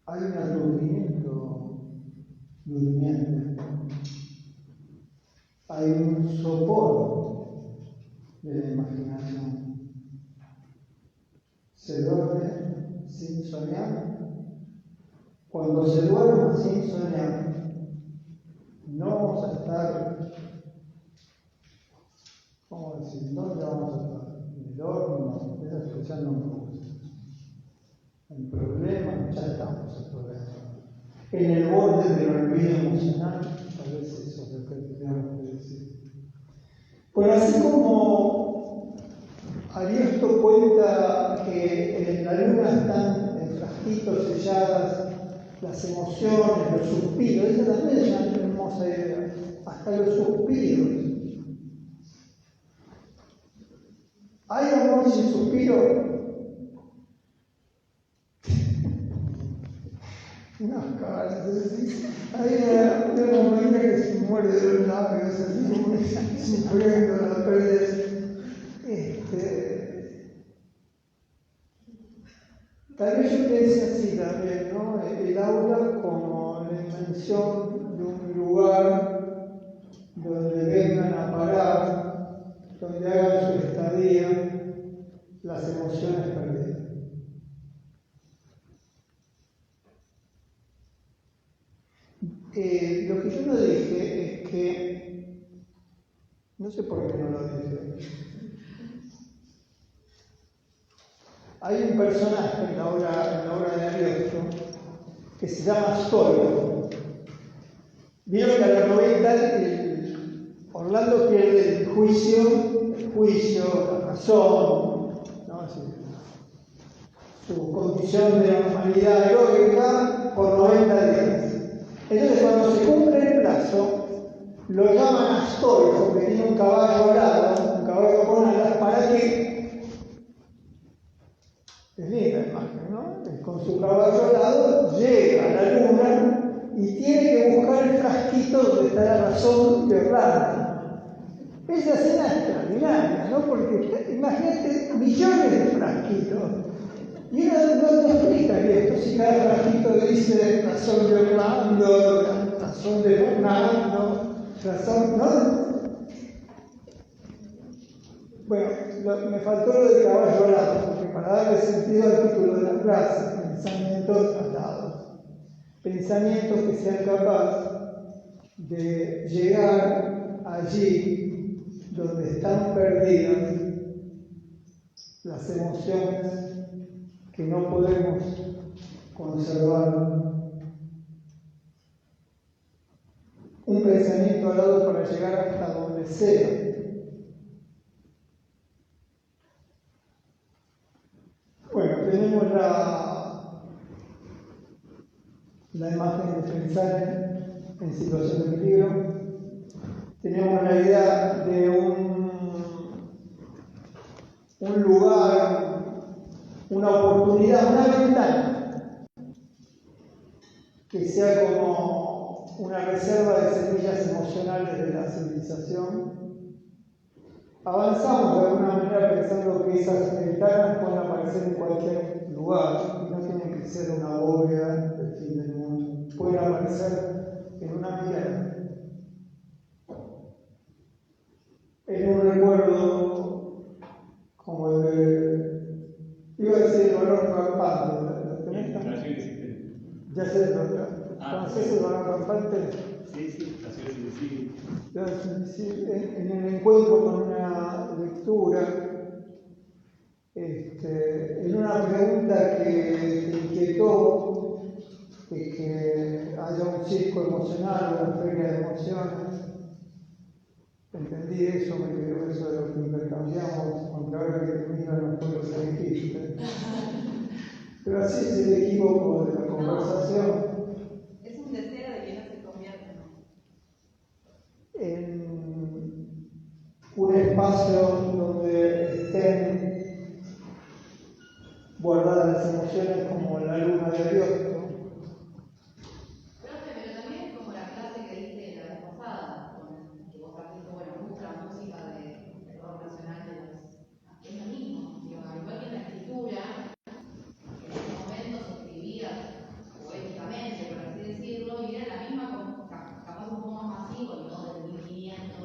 Hay un aturdimiento durmiente, hay un sopor de la imaginación. Se duerme sin soñar. Cuando se duerme sin soñar, no vamos a estar, ¿cómo decir? ¿Dónde vamos a estar? ¿En el horno? Esa expresión no me gusta. El problema, ya estamos en el problema. en el borde del olvido emocional. A veces eso es lo que tendríamos que decir. Bueno, así como Ariosto cuenta que en la luna están en frasquitos selladas las emociones, los suspiros, esa también es una hermosa idea, hasta los suspiros. ¿Hay amor sin suspiro? Unas caras, hay una compañía que se muerde de los labios, así como sufriendo la pérdida. Tal vez yo piense así también, ¿no? El aula como la invención de un lugar donde vengan a parar, donde hagan su estadía las emociones perdidas. Lo que yo no dije es que, no sé por qué no lo dije, hay un personaje en la obra de Ariosto que se llama Stoico. Vieron que a los 90 Orlando pierde el juicio, la razón, ¿no? Su condición de normalidad lógica por 90 días. Entonces, cuando se cumple el plazo, lo llaman a Stoico, que tiene un caballo alado, un caballo con alas, para que, es linda la imagen, ¿no? Con su caballo alado llega a la luna y tiene que buscar el frasquito donde está la razón de Orlando. Esa escena es extraordinaria, ¿no? Porque imagínate millones de frasquitos. Y uno no explica esto, si cada frasquito dice razón de Orlando, razón de Fernando, razón, ¿no? Bueno, me faltó lo del caballo alado, porque para darle sentido al título de la clase, pensamientos alados. Pensamientos que sean capaces de llegar allí donde están perdidas las emociones que no podemos conservar. Un pensamiento alado para llegar hasta donde sea. Bueno, tenemos la imagen de pensar en situación de peligro. Tenemos la idea de un lugar, una oportunidad, una ventana, que sea como una reserva de semillas emocionales de la civilización. Avanzamos de alguna manera pensando que esas ventanas pueden aparecer en cualquier lugar y no tienen que ser una bóveda del fin del mundo. Pueden aparecer en una mirada, en un recuerdo como el de, iba a decir el valor campante, ¿lo tenés? Ya sé, ¿conoces el valor campante? Sí, Naciones Invisibles. En el encuentro con una lectura, en una pregunta que inquietó, que haya un circo emocional, una feria de emociones, entendí eso, me quedó eso de lo que intercambiamos, aunque ahora que termino no fue lo que dijiste. Pero así es el equívoco de la conversación. Es un deseo de que no se convierta En un espacio donde estén guardadas las emociones como la luna de Dios, ¿no? Profe, pero también es como la clase que diste la vez pasada, que vos trajiste, bueno, mucha música de rock nacional de los. Es lo mismo, digo, al igual que en la escritura, en ese momento se escribía poéticamente, por así decirlo, y era la misma, capaz un poco más masivo, no del 1500,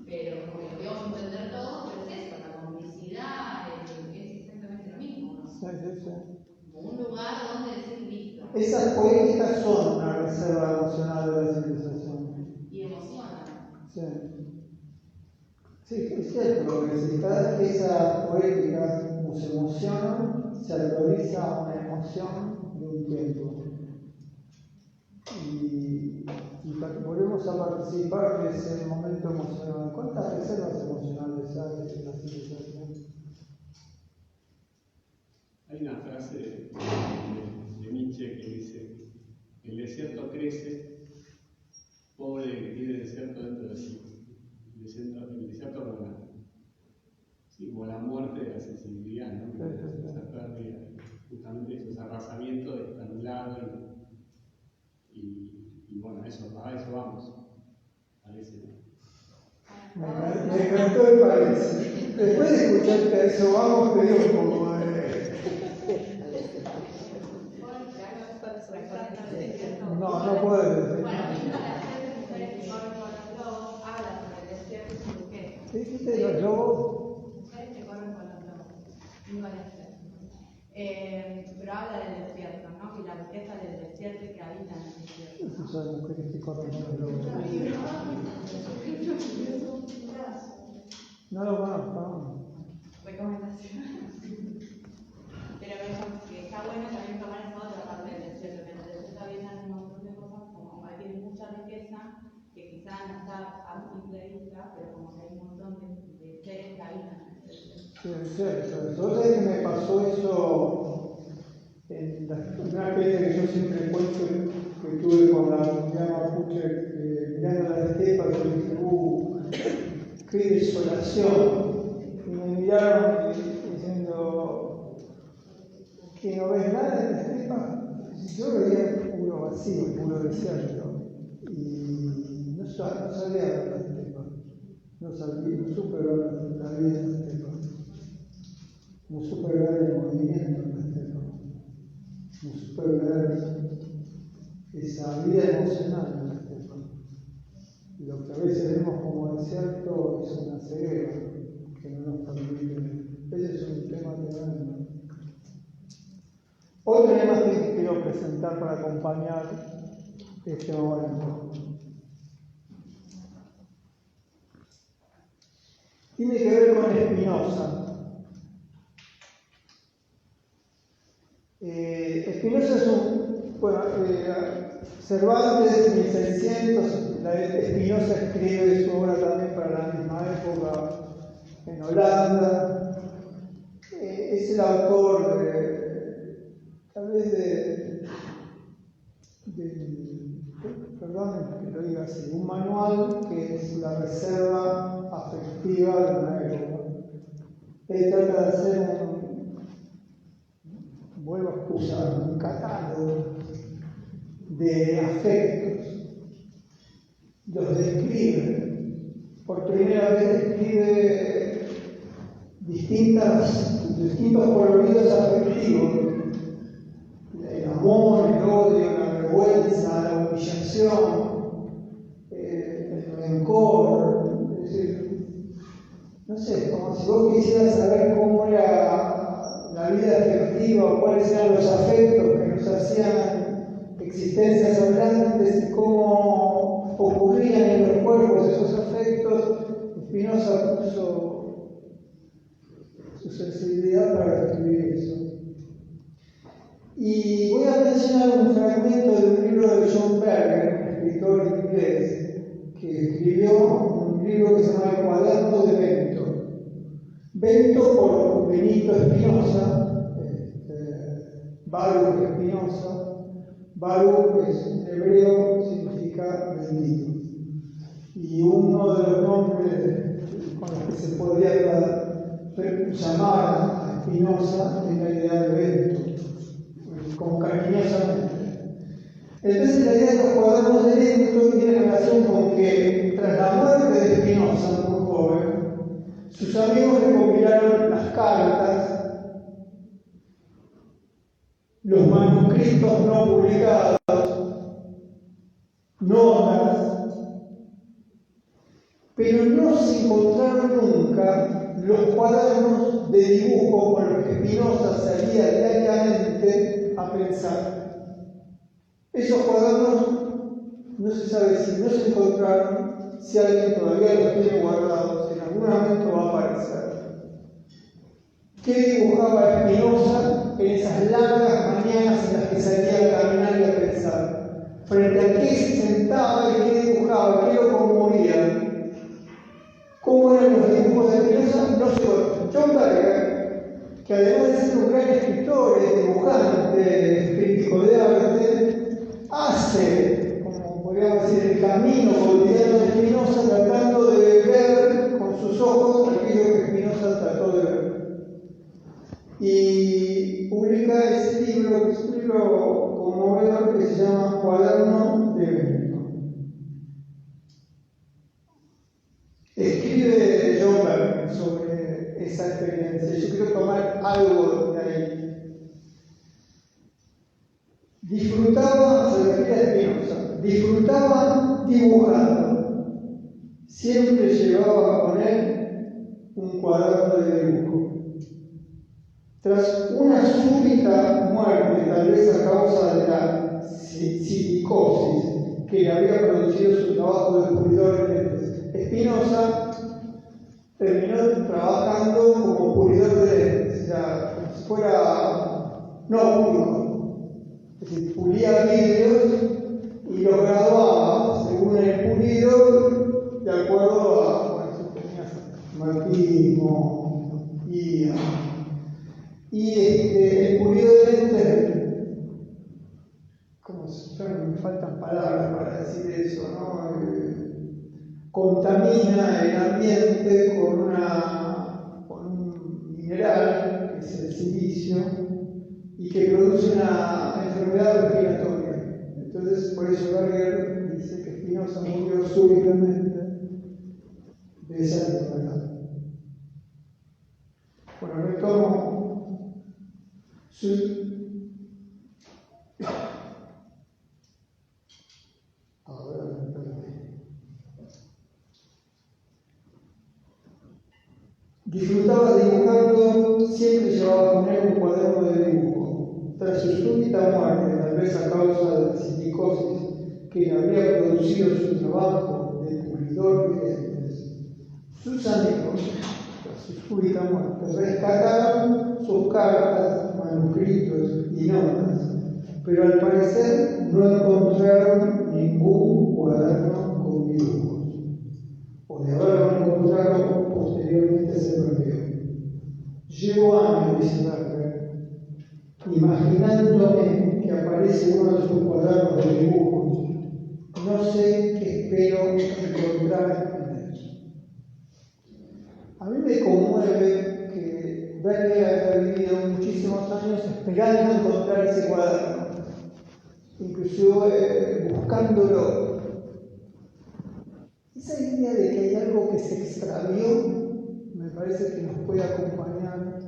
pero como que lo podíamos entender todo, pero es eso, la complicidad, es exactamente lo mismo, ¿no? Sí. Como un lugar donde decir listo. Esas poéticas son una reserva emocional de la civilización. Y emociona. Sí. Sí, es cierto lo que decís. Cada vez que esas poéticas nos emocionan, se actualiza una emoción de un tiempo. volvemos a participar de ese momento emocional. ¿Cuántas reservas emocionales hay en la civilización? Hay una frase de Nietzsche que dice: el desierto crece, pobre que tiene el desierto dentro de sí. El desierto como la muerte de la sensibilidad, ¿no? Esa pérdida, justamente esos arrasamientos de estar a un lado y bueno, a eso vamos, parece. Me encantó el parece. Después de escucharte a eso vamos, te digo un poco no puedes decir. Bueno, mismo la serie de mujeres que corren con los lobos habla sobre el desierto y su qué. ¿Qué dijiste de los lobos? Mujeres que corren con los lobos. Mismo la serie. Pero habla del desierto, ¿no? Que la riqueza del desierto y que habita en el desierto. Esas son mujeres que corren con los lobos. No lo conozco. Recomendación. Pero que está bueno también tomar esa otra parte del desierto, que en el desierto habitan un montón de cosas, como que tiene mucha riqueza, que quizás no está a simple vista, pero como que hay un montón de seres que habitan en el desierto. Sí, es cierto. ¿Vos sabés que me pasó eso en una experiencia que yo siempre cuento que tuve con la comunidad mapuche, mirando la estepa, y dije, qué desolación. Y me miraron diciendo que no ves nada en la estepa. Yo veía puro vacío, puro desierto. Y no sabía ver la estepa. No supe ver la vida en la estepa. No supe ver el movimiento en la estepa. No supe ver esa vida emocional en la estepa. Lo que a veces vemos como desierto es una ceguera que no nos permite. Ese es un tema tremendo. Otro tema que quiero presentar para acompañar este momento tiene que ver con Spinoza. Spinoza es Cervantes, 1600, Spinoza escribe su obra también para la misma época en Holanda. Es el autor tal vez perdón que lo diga así, un manual que es la reserva afectiva de una época. Él trata de hacer vuelvo a excusar, un catálogo de afectos. Los describe. Por primera vez describe distintos coloridos afectivos. El amor, el odio, la vergüenza, la humillación, el rencor. Es decir, no sé, como si vos quisieras saber cómo era la vida afectiva o cuáles eran los afectos que nos hacían existencias hablantes y cómo ocurrían en los cuerpos esos afectos. Spinoza puso su sensibilidad para escribir eso. Y voy a mencionar un fragmento de un libro de John Berger, un escritor inglés, que escribió un libro que se llama El Cuaderno de Bento. Bento por Benito Spinoza, Baruch Spinoza. Baruch en hebreo significa bendito. Y uno de los nombres con los que se podría llamar a Spinoza es la idea de Bento, como cariñosamente. Entonces la idea de los cuadernos de Bento tiene relación con que tras la muerte de Spinoza, muy joven, sus amigos recopilaron las cartas, los manuscritos no publicados, notas, pero no se encontraron nunca los cuadernos de dibujo con los que Spinoza salía diariamente a pensar. Esos cuadernos no se sabe si no se encontraron, si alguien todavía los tiene guardados, en algún momento va a aparecer. ¿Qué dibujaba Spinoza en esas largas mañanas en las que salía a caminar y a pensar? frente a qué se sentaba y qué dibujaba, qué lo conmovía. ¿Cómo eran los dibujos de Spinoza? No se conocen. John Berger, que además de ser un gran escritor, dibujante, crítico de arte, hace, como podríamos decir, el camino cotidiano de Spinoza, tratando de ver con sus ojos aquello que Spinoza trató de ver. Y publica ese libro, que es un libro conmovedor que se llama Cuaderno de Vento. Escribe John Berger sobre esa experiencia. Yo quiero tomar algo de ahí. Disfrutaba, se refiere a Spinoza, disfrutaba dibujando. Siempre llevaba con él un cuaderno de dibujo. Tras una súbita muerte, tal vez a causa de la psicosis que le había producido su trabajo de pulidor de lentes, Spinoza terminó trabajando como pulidor de lentes, o sea, como si fuera no óptico. Es decir, pulía vidrios y los graduaba según el pulido, de acuerdo a, bueno, si tenías martismo, guía. Y el pulido de lentes, como ya me faltan palabras para decir eso, ¿no? Contamina el ambiente con un mineral, que es el silicio, y que produce una enfermedad respiratoria. Entonces, por eso Berger dice que Spinoza murió súbitamente de esa enfermedad. Bueno, retomo. Ahora me perdí. Disfrutaba dibujando, siempre llevaba con él un cuaderno de dibujo. Tras su súbita muerte, tal vez a causa de la psicosis que le había producido su trabajo de pulidor de lentes, sus amigos, tras su súbita muerte, rescataron sus cartas, manuscritos y notas, pero al parecer no encontraron ningún cuaderno con dibujos, o de haberlo encontrado posteriormente se perdió. Llevo años, dice Berger, imaginándome que aparece uno de sus cuadernos de dibujos. No sé qué espero encontrar en él. A mí me conmueve que Berger haya vivido muchísimos años esperando encontrar ese cuaderno, inclusive buscándolo. Esa idea de que hay algo que se extravió me parece que nos puede acompañar.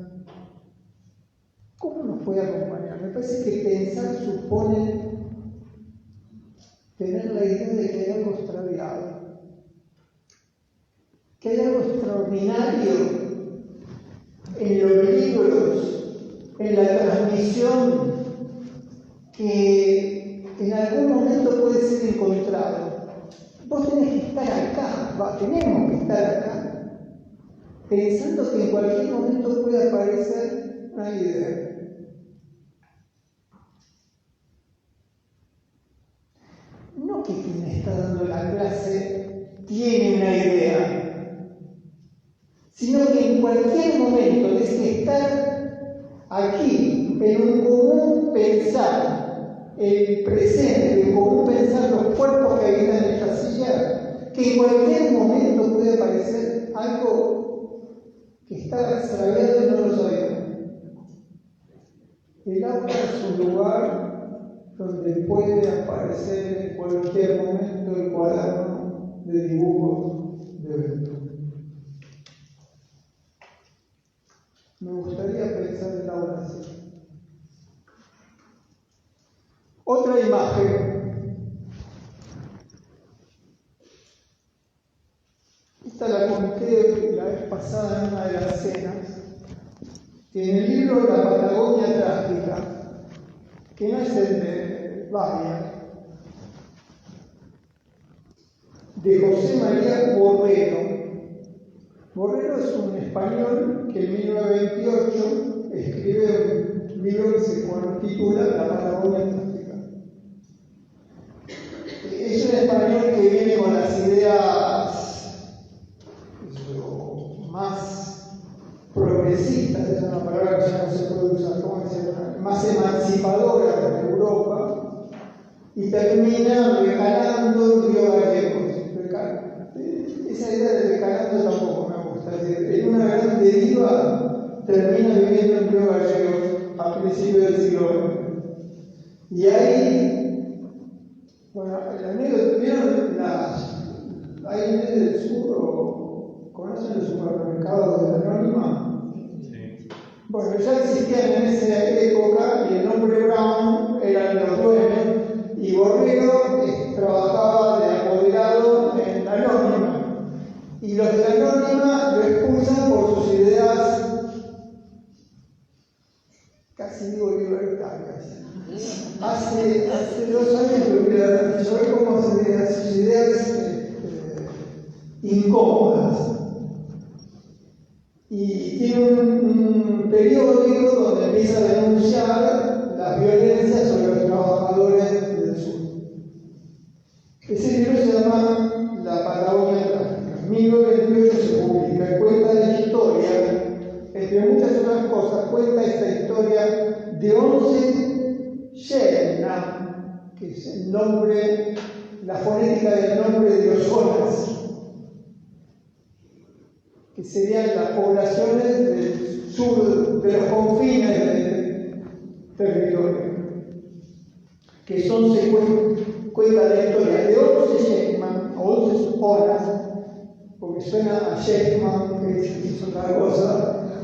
¿Cómo nos puede acompañar? Me parece que pensar supone tener la idea de que hay algo extraviado, que hay algo extraordinario en los libros, en la transmisión, que en algún momento puede ser encontrado. Vos tenés que estar acá, tenemos que estar acá, pensando que en cualquier momento puede aparecer una idea. No que quien está dando la clase tiene una idea, sino que en cualquier momento, desde estar aquí, en un común pensar, el presente, el común pensar los cuerpos que habitan esta silla, que en cualquier momento puede aparecer algo que está extraviado y no lo sabemos. El aula es un lugar donde puede aparecer en cualquier momento el cuaderno de dibujos de Vento. Me gustaría pensar el aula así. Otra imagen. Esta la conté la vez pasada en una de las cenas. En el libro La Patagonia Trágica, que no es el de Bahía, de José María Borrero. Borrero es un español que en 1928 escribe un libro que se titula La Patagonia Trágica. o más progresista, es una palabra que ya no se puede usar, ¿cómo decirlo? Más emancipadora de Europa, y termina recalando en Río Gallegos. Esa idea de recalando tampoco me gusta, es decir, en una gran deriva termina viviendo en Río Gallegos a principios del siglo XX. Y ahí, bueno, el anécdota, ¿vieron ahí en el sur, conocen los supermercados de la Anónima? Sí. Bueno, ya existían en esa época y el nombre Brown eran los dueños y Borrero trabajaba de apoderado en la Anónima. Y los de la Anónima lo expulsan por sus ideas, casi digo libertarias. Hace 2 años lo hubiera dicho, ve cómo sus ideas incómodas. Y tiene un periódico donde empieza a denunciar las violencias sobre los trabajadores del sur. Ese libro se llama La Patagonia Trágica. En 1928 se publica y cuenta la historia, entre muchas otras cosas, cuenta esta historia de 11 Sheknam, que es el nombre, la fonética del nombre de los zonas, que serían las poblaciones del sur, de los confines del territorio, que son, cuenta la historia de 11 Shekman, o 11 zonas, porque suena a Shekman, que es otra cosa,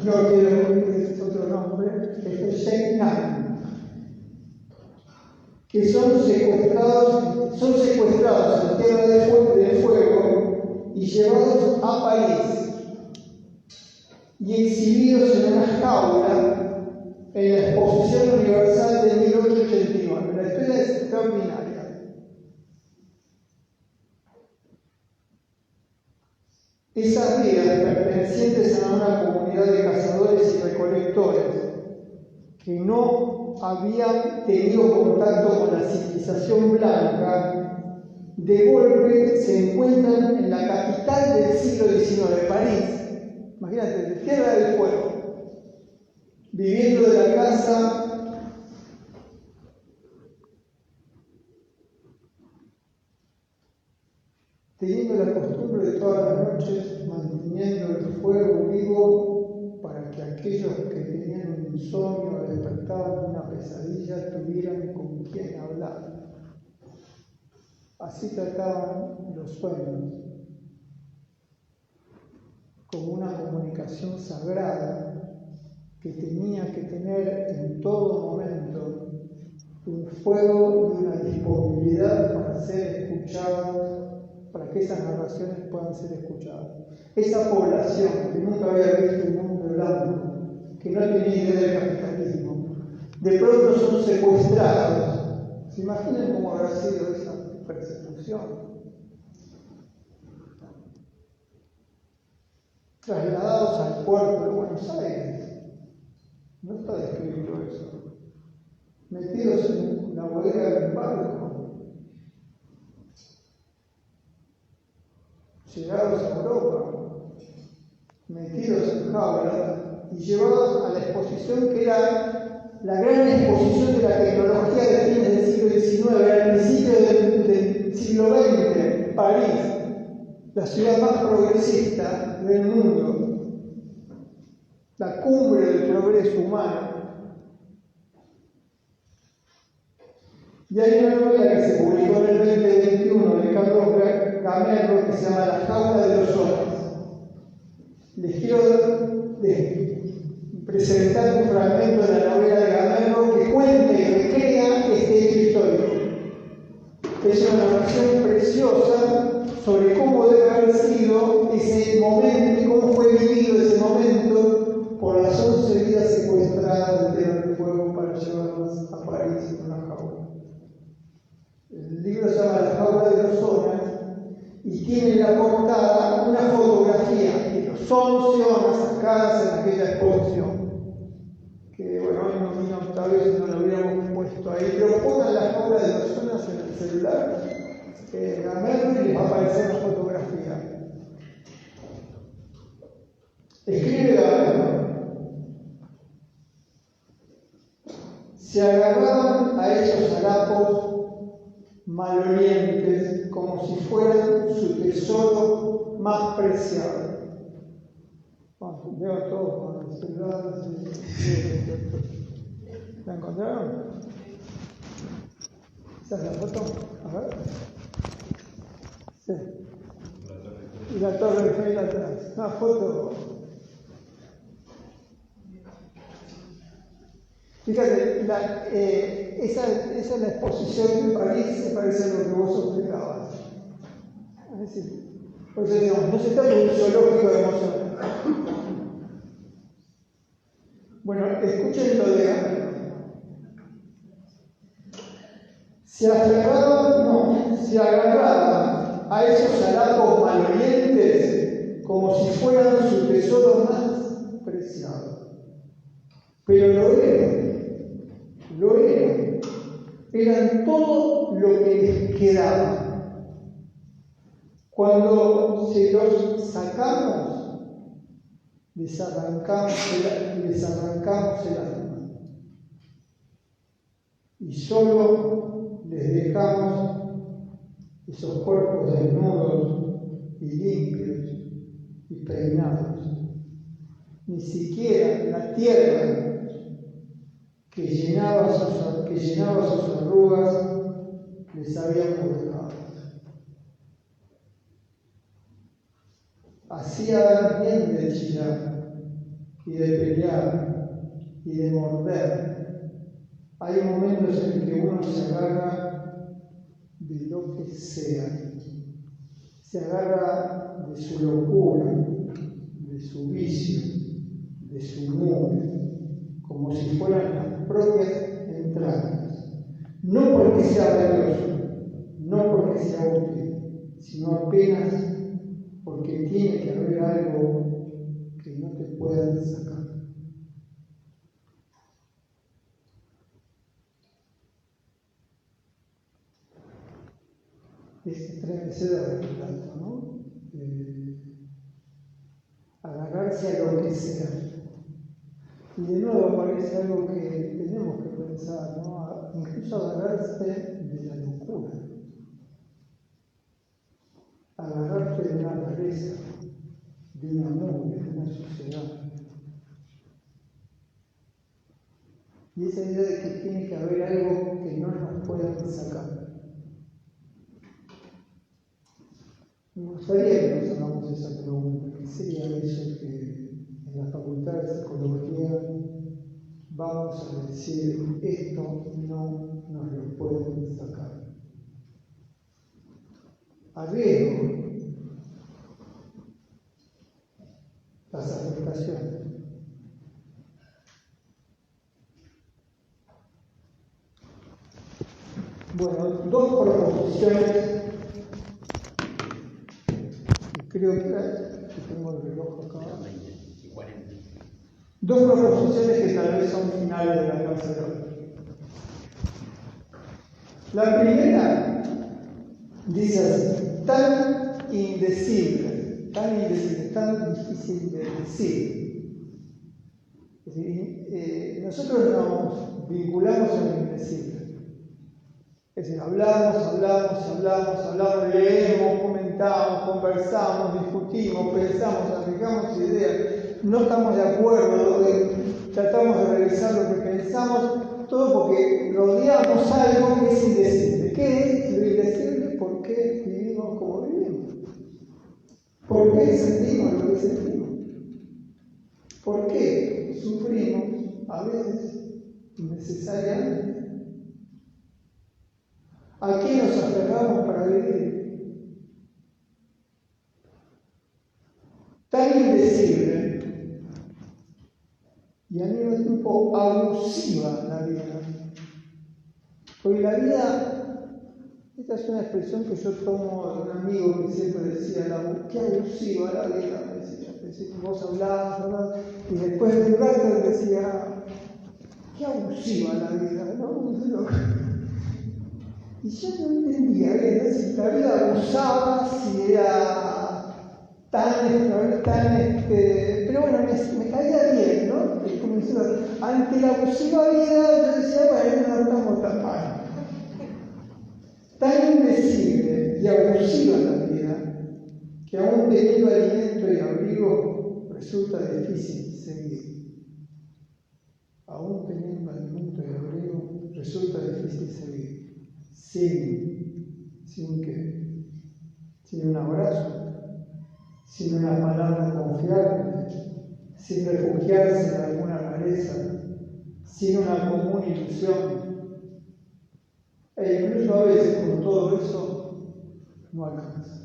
yo quiero que es otro nombre, esto es Shekman, que son secuestrados en Tierra del Fuego y llevados a París y exhibidos en una jaula en la Exposición Universal de 1889. La historia es extraordinaria. Esas vidas pertenecientes a una comunidad de cazadores y recolectores que no habían tenido contacto con la civilización blanca, de golpe se encuentran en la capital del siglo XIX, París. Imagínate, de Tierra del Fuego, viviendo de la casa teniendo la costumbre de todas las noches, manteniendo el fuego vivo para que aquellos que tenían un insomnio o despertaban de una pesadilla tuvieran con quien hablar. Así trataban los sueños, como una comunicación sagrada que tenía que tener en todo momento un fuego y una disponibilidad para ser escuchados, para que esas narraciones puedan ser escuchadas. Esa población que nunca había visto un hombre blanco, que no tenía idea del capitalismo, de pronto son secuestrados. ¿Se imaginan cómo habrá sido esa persecución? Trasladados al puerto de Buenos Aires. No está descrito eso. Metidos en la bodega del barco. Llegados a Europa. Metidos en jaulas y llevados a la exposición que era la gran exposición de la tecnología de fines del siglo XIX, al principio del siglo XX, París, la ciudad más progresista del mundo, la cumbre del progreso humano. Y hay una novela que se publicó en el 2021 de Carlos Gamero que se llama La jaula de los hombres. Les quiero presentar un fragmento de la novela de Gamero que cuenta y recrea este hecho histórico. Es una narración preciosa sobre cómo debe haber sido ese momento y cómo fue vivido ese momento por las 11 vidas secuestradas de Tierra del Fuego para llevarlas a París en una jaula. El libro se llama La jaula de los zonas y tiene en la portada una fotografía de los 11 zonas sacadas en aquella exposición. Que bueno, hoy no vino, tal vez no lo hubiéramos puesto ahí, pero pongan la jaula de los zonas en el celular, Gamero, y les va a aparecer la fotografía. se agarraban a esos harapos malolientes como si fueran su tesoro más preciado. Bueno, veo a todos con los celulares. ¿La encontraron? ¿Esa es la foto? A ver. Sí. Y la Torre Eiffel atrás. Una foto. Fíjate, esa es la exposición de París, se parece a lo que vos explicabas. Es decir, por eso digamos, no se trata de un zoológico de emociones. Bueno, escuchen lo de Gandhi. Se agarraban a esos harapos malolientes como si fueran su tesoro más preciado. Pero lo eran todo lo que les quedaba. Cuando se los sacamos, les arrancamos el alma. Y solo les dejamos esos cuerpos desnudos y limpios y peinados. Ni siquiera la tierra que llenaba sus arrugas les habíamos dejado. Hacía bien de chillar y de pelear y de morder. Hay momentos en que uno se agarra de lo que sea. Se agarra de su locura, de su vicio, de su mugre, como si fueran las propias entrañas. No porque sea valioso, no porque sea útil, sino apenas porque tiene que haber algo que no te puedan sacar. Es estremecedor el relato, ¿no? Agarrarse a lo que sea. Y de nuevo aparece algo que tenemos que pensar, ¿no? Incluso agarrarse de la locura. Agarrarte de una rareza, de una mugre, de una sociedad. Y esa idea de que tiene que haber algo que no nos puedan sacar. Me gustaría que nos hagamos esa pregunta, ¿qué sería eso que en la Facultad de Psicología vamos a decir, esto no nos lo pueden sacar? Arriesgo las afectaciones. Bueno, dos proposiciones. Creo que tengo el reloj acá. 40. Dos proposiciones que tal vez son finales de la clase de hoy. La primera dice así: tan indecible, tan difícil de decir. Es decir, nosotros nos vinculamos al indecible. Es decir, hablamos, leemos, comentamos, conversamos, discutimos, pensamos, aplicamos ideas, no estamos de acuerdo, tratamos de revisar lo que pensamos, todo porque rodeamos algo que es indecible. ¿Qué es lo indecible? ¿Por qué vivimos como vivimos? ¿Por qué sentimos lo que sentimos? ¿Por qué sufrimos a veces innecesariamente? ¿A qué nos aferramos para vivir? Tan indecible y al mismo tiempo abusiva la vida. Porque la vida, esta es una expresión que yo tomo de un amigo que siempre decía, qué abusiva la vida, me decía. Es decir, vos hablabas, y después de un rato decía, qué abusiva la vida, ¿no? Y yo no entendía bien si la vida abusaba, si era tan pero bueno, me caía bien, ¿no? Es como ante la abusiva vida, yo decía, bueno, no estamos tan mal. Tan indecible y abusiva la vida, que aún teniendo alimento y abrigo, resulta difícil seguir. Aún teniendo alimento y abrigo, resulta difícil seguir. ¿Sin qué? Sin un abrazo, sin una palabra confiable, sin refugiarse en alguna rareza, sin una común ilusión. E incluso a veces con todo eso no alcanza.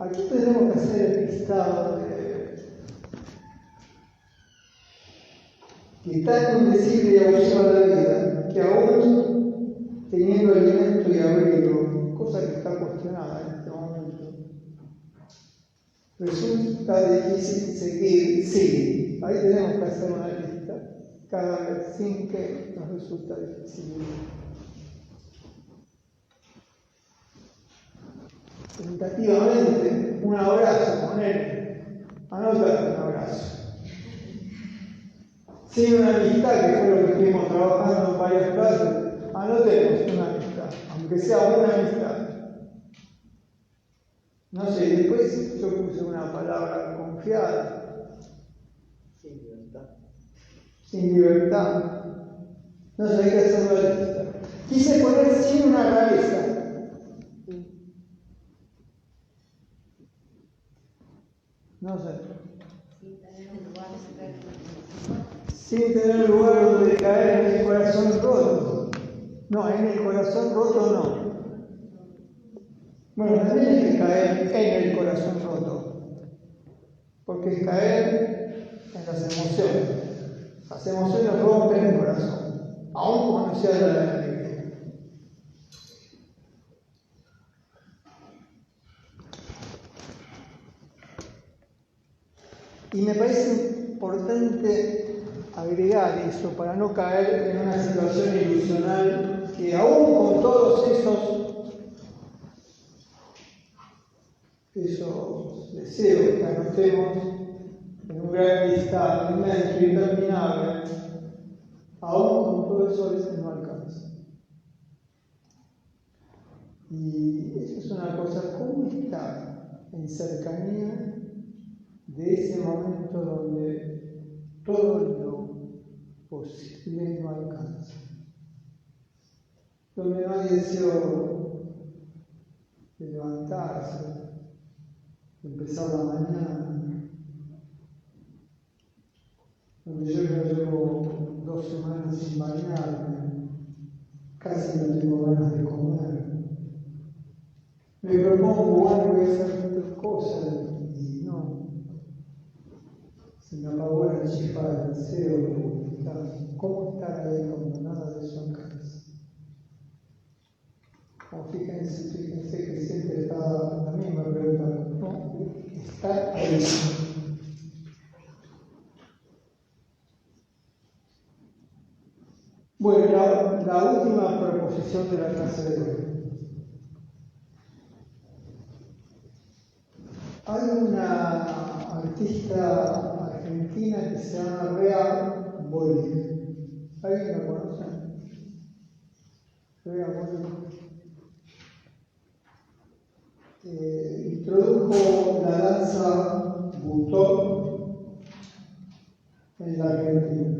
Aquí tenemos que hacer el listado que tan indecible y abusiva la vida, que aún teniendo alimento y abrigo, cosa que está cuestionada en este momento, resulta difícil seguir. Sí, ahí tenemos que hacer una lista, cada vez sin que nos resulta difícil. Tentativamente, un abrazo con él, anótate un abrazo. Sin una amistad, que fue lo que estuvimos trabajando en varias clases, anotemos una amistad, aunque sea una amistad. No sé, después yo puse una palabra confiada. Sin libertad. Sin libertad. No sé, hay que hacer la lista. Quise poner sin una rareza. No sé. Sin tener un lugar donde caer en el corazón roto. No, en el corazón roto no. Bueno, también hay que caer en el corazón roto. Porque es caer en las emociones. Las emociones rompen el corazón, aun como no sea de la alegría. Y me parece importante agregar eso para no caer en una situación ilusional que aún con todos esos deseos que anotemos en un gran listado inmenso y interminable, aún con todo eso a veces no alcanza. Y eso es una cosa, ¿cómo está en cercanía de ese momento donde todo lo posible no alcanza? Donde no hay deseo de levantarse, de empezar la mañana, donde yo ya llevo 2 semanas sin bañarme, casi no tengo ganas de comer. Me propongo, bueno, voy a hacer otras cosas y no. Se me apagó la chispa del deseo de voluntad. ¿Cómo estar ahí cuando nada de eso alcanza? O fíjense que siempre está la misma pregunta, ¿no? Estar ahí. Bueno, la última proposición de la clase de hoy. Hay una artista argentina que se llama Rea Bolich. ¿Alguien la conoce? Rea Bolich. Introdujo la danza butón en la Argentina.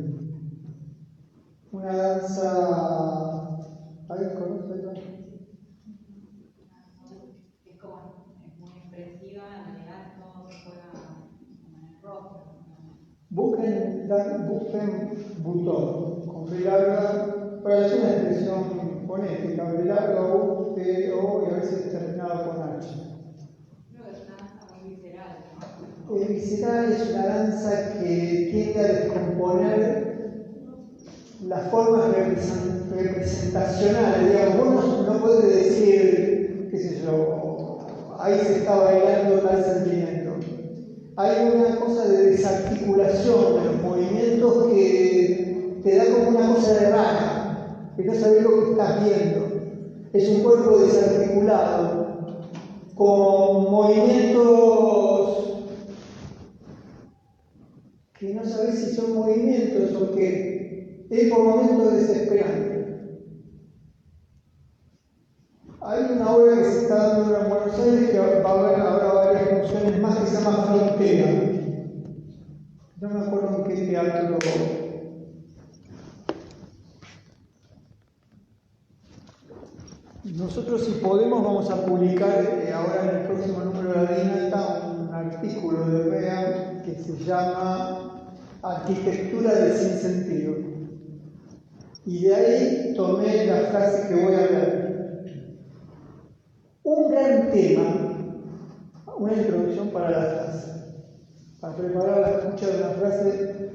Una danza. ¿Alguien conoce la? Es muy expresiva, en realidad todo se juega en el rostro. Busquen butón, con B larga, para hacer una expresión fonética, B larga, U, T, O, y a veces terminada con H. Creo que es una danza muy visceral, ¿no? Visceral es una danza que tiende a descomponer las formas representacionales, digamos. Vos no podés decir, qué sé yo, ahí se está bailando tal sentimiento. Hay una cosa de desarticulación de los movimientos que te da como una cosa de rara, que no sabés lo que estás viendo. Es un cuerpo desarticulado, con movimientos que sabés si son movimientos o qué. Es por momentos desesperante. Hay una obra que se está dando en Buenos Aires que va a haber ahora varias funciones más que se llama Frontera. No me acuerdo en qué teatro. Nosotros, si podemos, vamos a publicar ahora en el próximo número de la Dinata un artículo de Rea que se llama Arquitectura del Sinsentido. Y de ahí tomé la frase que voy a leer. Un gran tema, una introducción para la frase, para preparar la escucha de una frase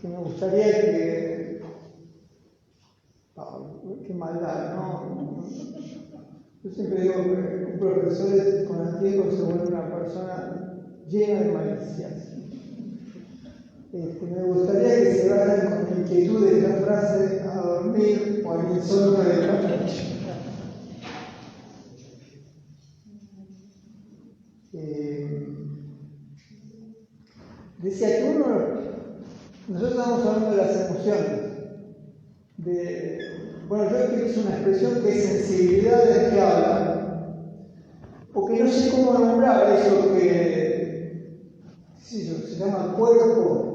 que me gustaría que... qué maldad, ¿no? Yo siempre digo que un profesor con el tiempo se vuelve una persona llena de malicias. Me gustaría que se vayan con inquietud de esta frase a dormir o al insomnio de la noche. Decía que nosotros estamos hablando de las emociones. Bueno, yo utilizo una expresión que es sensibilidades que hablan, porque no sé cómo nombrar eso que se llama cuerpo.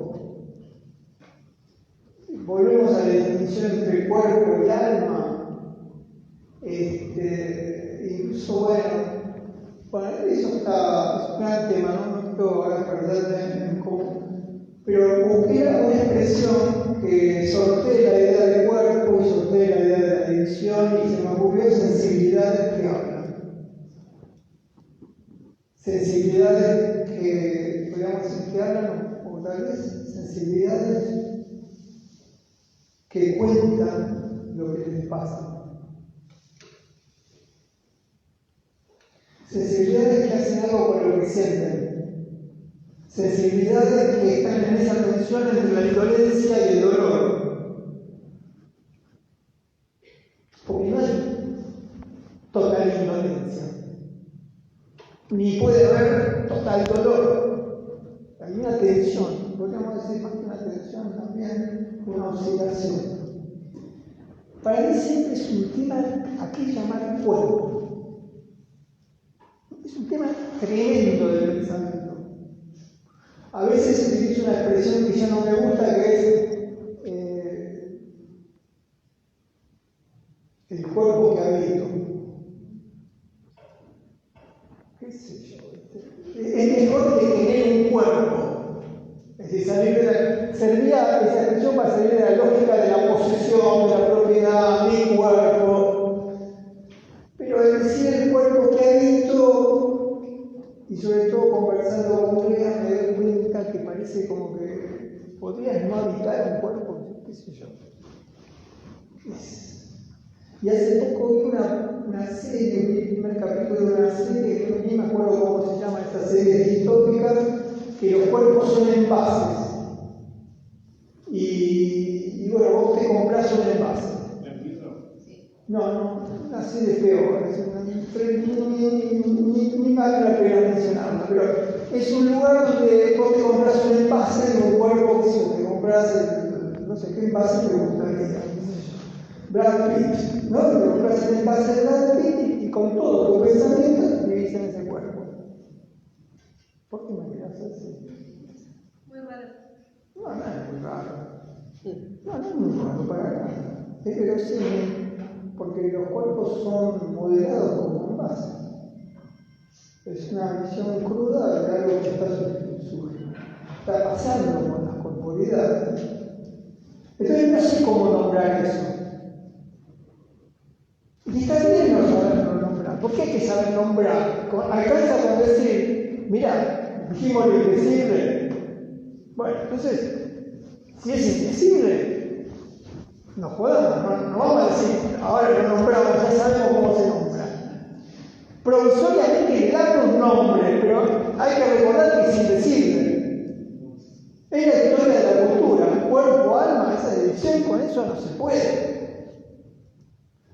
Volvemos a la definición entre cuerpo y alma. Incluso, bueno, eso es un gran tema, no quiero ahora perderme en cómo. Pero busqué una expresión que sortee la idea de cuerpo y sortee la idea de la división y se me ocurrió sensibilidades que hablan. Sensibilidades que, podríamos decir, que hablan, o tal vez sensibilidades que cuentan lo que les pasa. Sensibilidades que hacen algo con lo que sienten. Sensibilidades que están en esa tensión entre la indolencia y el dolor. Porque no hay total indolencia, ni puede haber total dolor. Hay una tensión, podríamos decir más que una tensión también, una oscilación. Para mí siempre es un tema a qué llamar cuerpo. Es un tema tremendo de pensamiento. A veces utilizo una expresión que ya no me gusta, que es el cuerpo que habito. ¿Qué sé yo? Es mejor que tener un cuerpo. Es decir, servía esa expresión para salir de la lógica de la posesión, de la propiedad, mi cuerpo. Pero decir el cuerpo que habito, y sobre todo conversando con ella, me doy cuenta que parece como que podrías no habitar un cuerpo, qué sé yo. Y hace poco vi una serie, vi el primer capítulo de una serie, que ni me acuerdo cómo se llama esta serie distópica, que los cuerpos son envases. Y bueno, vos te comprás un envase. No, una serie peor, ni vale la pena mencionarla, pero es un lugar donde vos te compras un envase y un cuerpo que si te compras no sé qué envase te gustaría. Brad Pitt, ¿no? Te compras el envase de Brad Pitt y con todo tu pensamiento vivís en ese cuerpo. ¿Por qué me miras así? Muy raro. No es muy raro. No es muy raro para nada. Es verosímil, porque los cuerpos son modelados como envases. Es una visión cruda de algo que está pasando con las corporidades. Entonces no sé cómo nombrar eso. Y está bien no saberlo nombrar. ¿Por qué hay que saber nombrar? Alcanza con decir, mirá, dijimos lo indecible. Bueno, entonces, si es indecible, no podemos, no vamos a decir, ahora lo nombramos, ya sabemos cómo se nombra. Provisoriamente le dan un nombre, pero hay que recordar que es indecible. Es la historia de la cultura, cuerpo, alma, esa división, con eso no se puede.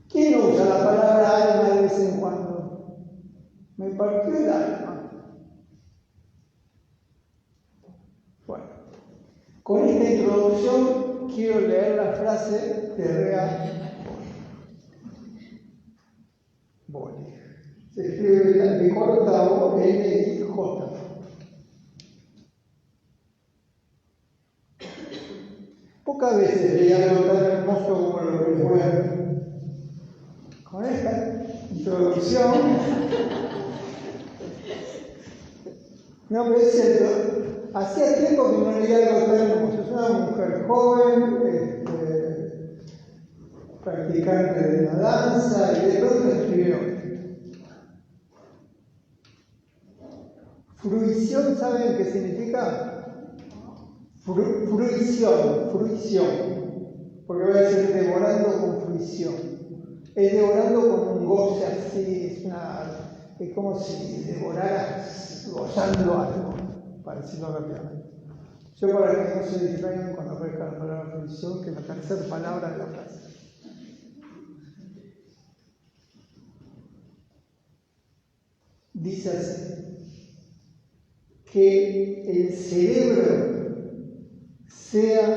¿Quién no usa la palabra alma de vez en cuando? Me partió el alma. Bueno, Con esta introducción quiero leer la frase de Rea Bolich. Se escribe de corta O, L, I, J. Pocas veces leía algo tan hermoso como lo que fue. Con esta introducción, no, pero es cierto, hacía tiempo que no leía algo tan hermoso. Es una mujer joven, practicante de la danza, y de pronto escribió. Fruición, ¿saben qué significa? Fruición, porque voy a decir devorando con fruición. Es devorando con un goce así, es como si devoraras gozando algo, para decirlo rápidamente. Yo para que no se distraigan cuando aparezca la palabra fruición, que es la tercera palabra de la frase. Dice así, que el cerebro sea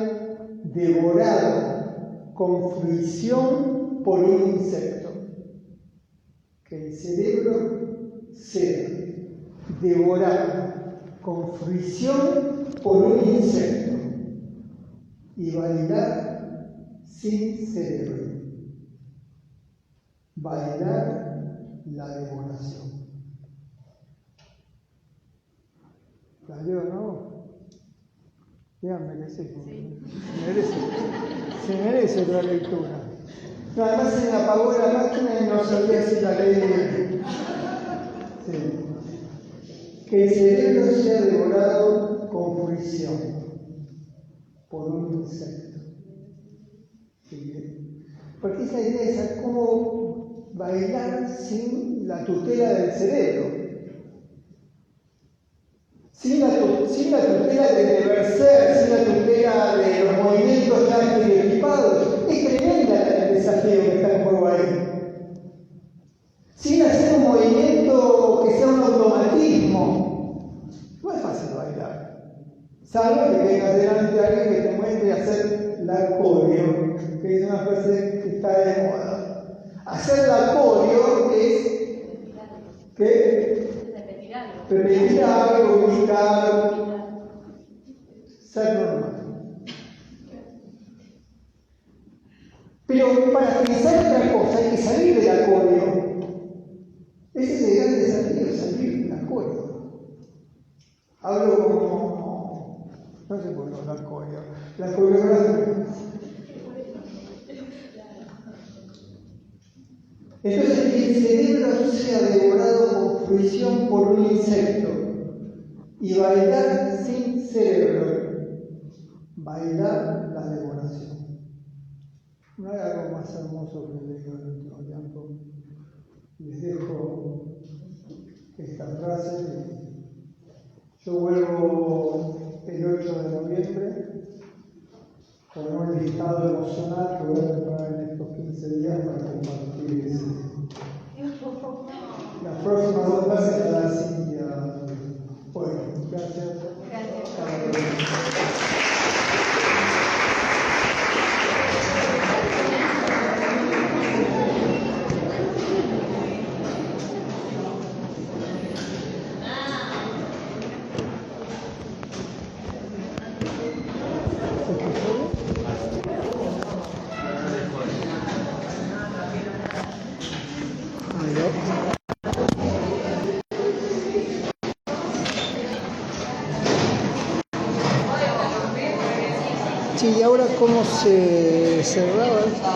devorado con fruición por un insecto. Que el cerebro sea devorado con fruición por un insecto y bailar sin cerebro. Bailar la devoración. ¿La leo, no? Díganme que sí. Se merece la lectura. No, además se me apagó la máquina y no sabía si la leí bien. Sí. Que el cerebro sea devorado con fruición por un insecto. ¿Sí? Porque esa idea es cómo bailar sin la tutela del cerebro. Sin la tutela del deber ser, sin la tutela de los movimientos ya estereotipados, es tremenda el desafío que está en juego ahí. Sin hacer un movimiento que sea un automatismo, no es fácil bailar. Salvo que tengas delante a alguien que te muestre a hacer la coreo, que es una frase que está de moda. Hacer la coreo es que repetir algo, imitar, ser normal. Pero para pensar otra cosa hay que salir de la coreo. Ese es el gran desafío, salir de la coreo. Hablo como, no sé por qué hablar coreo, la coreografía. Entonces, que el cerebro sea devorado con fruición por un insecto y bailar sin cerebro, bailar la devoración. No hay algo más hermoso que le digo en el último tiempo. Les dejo esta frase. Yo vuelvo el 8 de noviembre con un listado emocional que voy a preparar en estos 15 días para compartir ese. Las próximas 2 clases la Cintia. Bueno, gracias. Sí, ¿y ahora cómo se cerraba esto?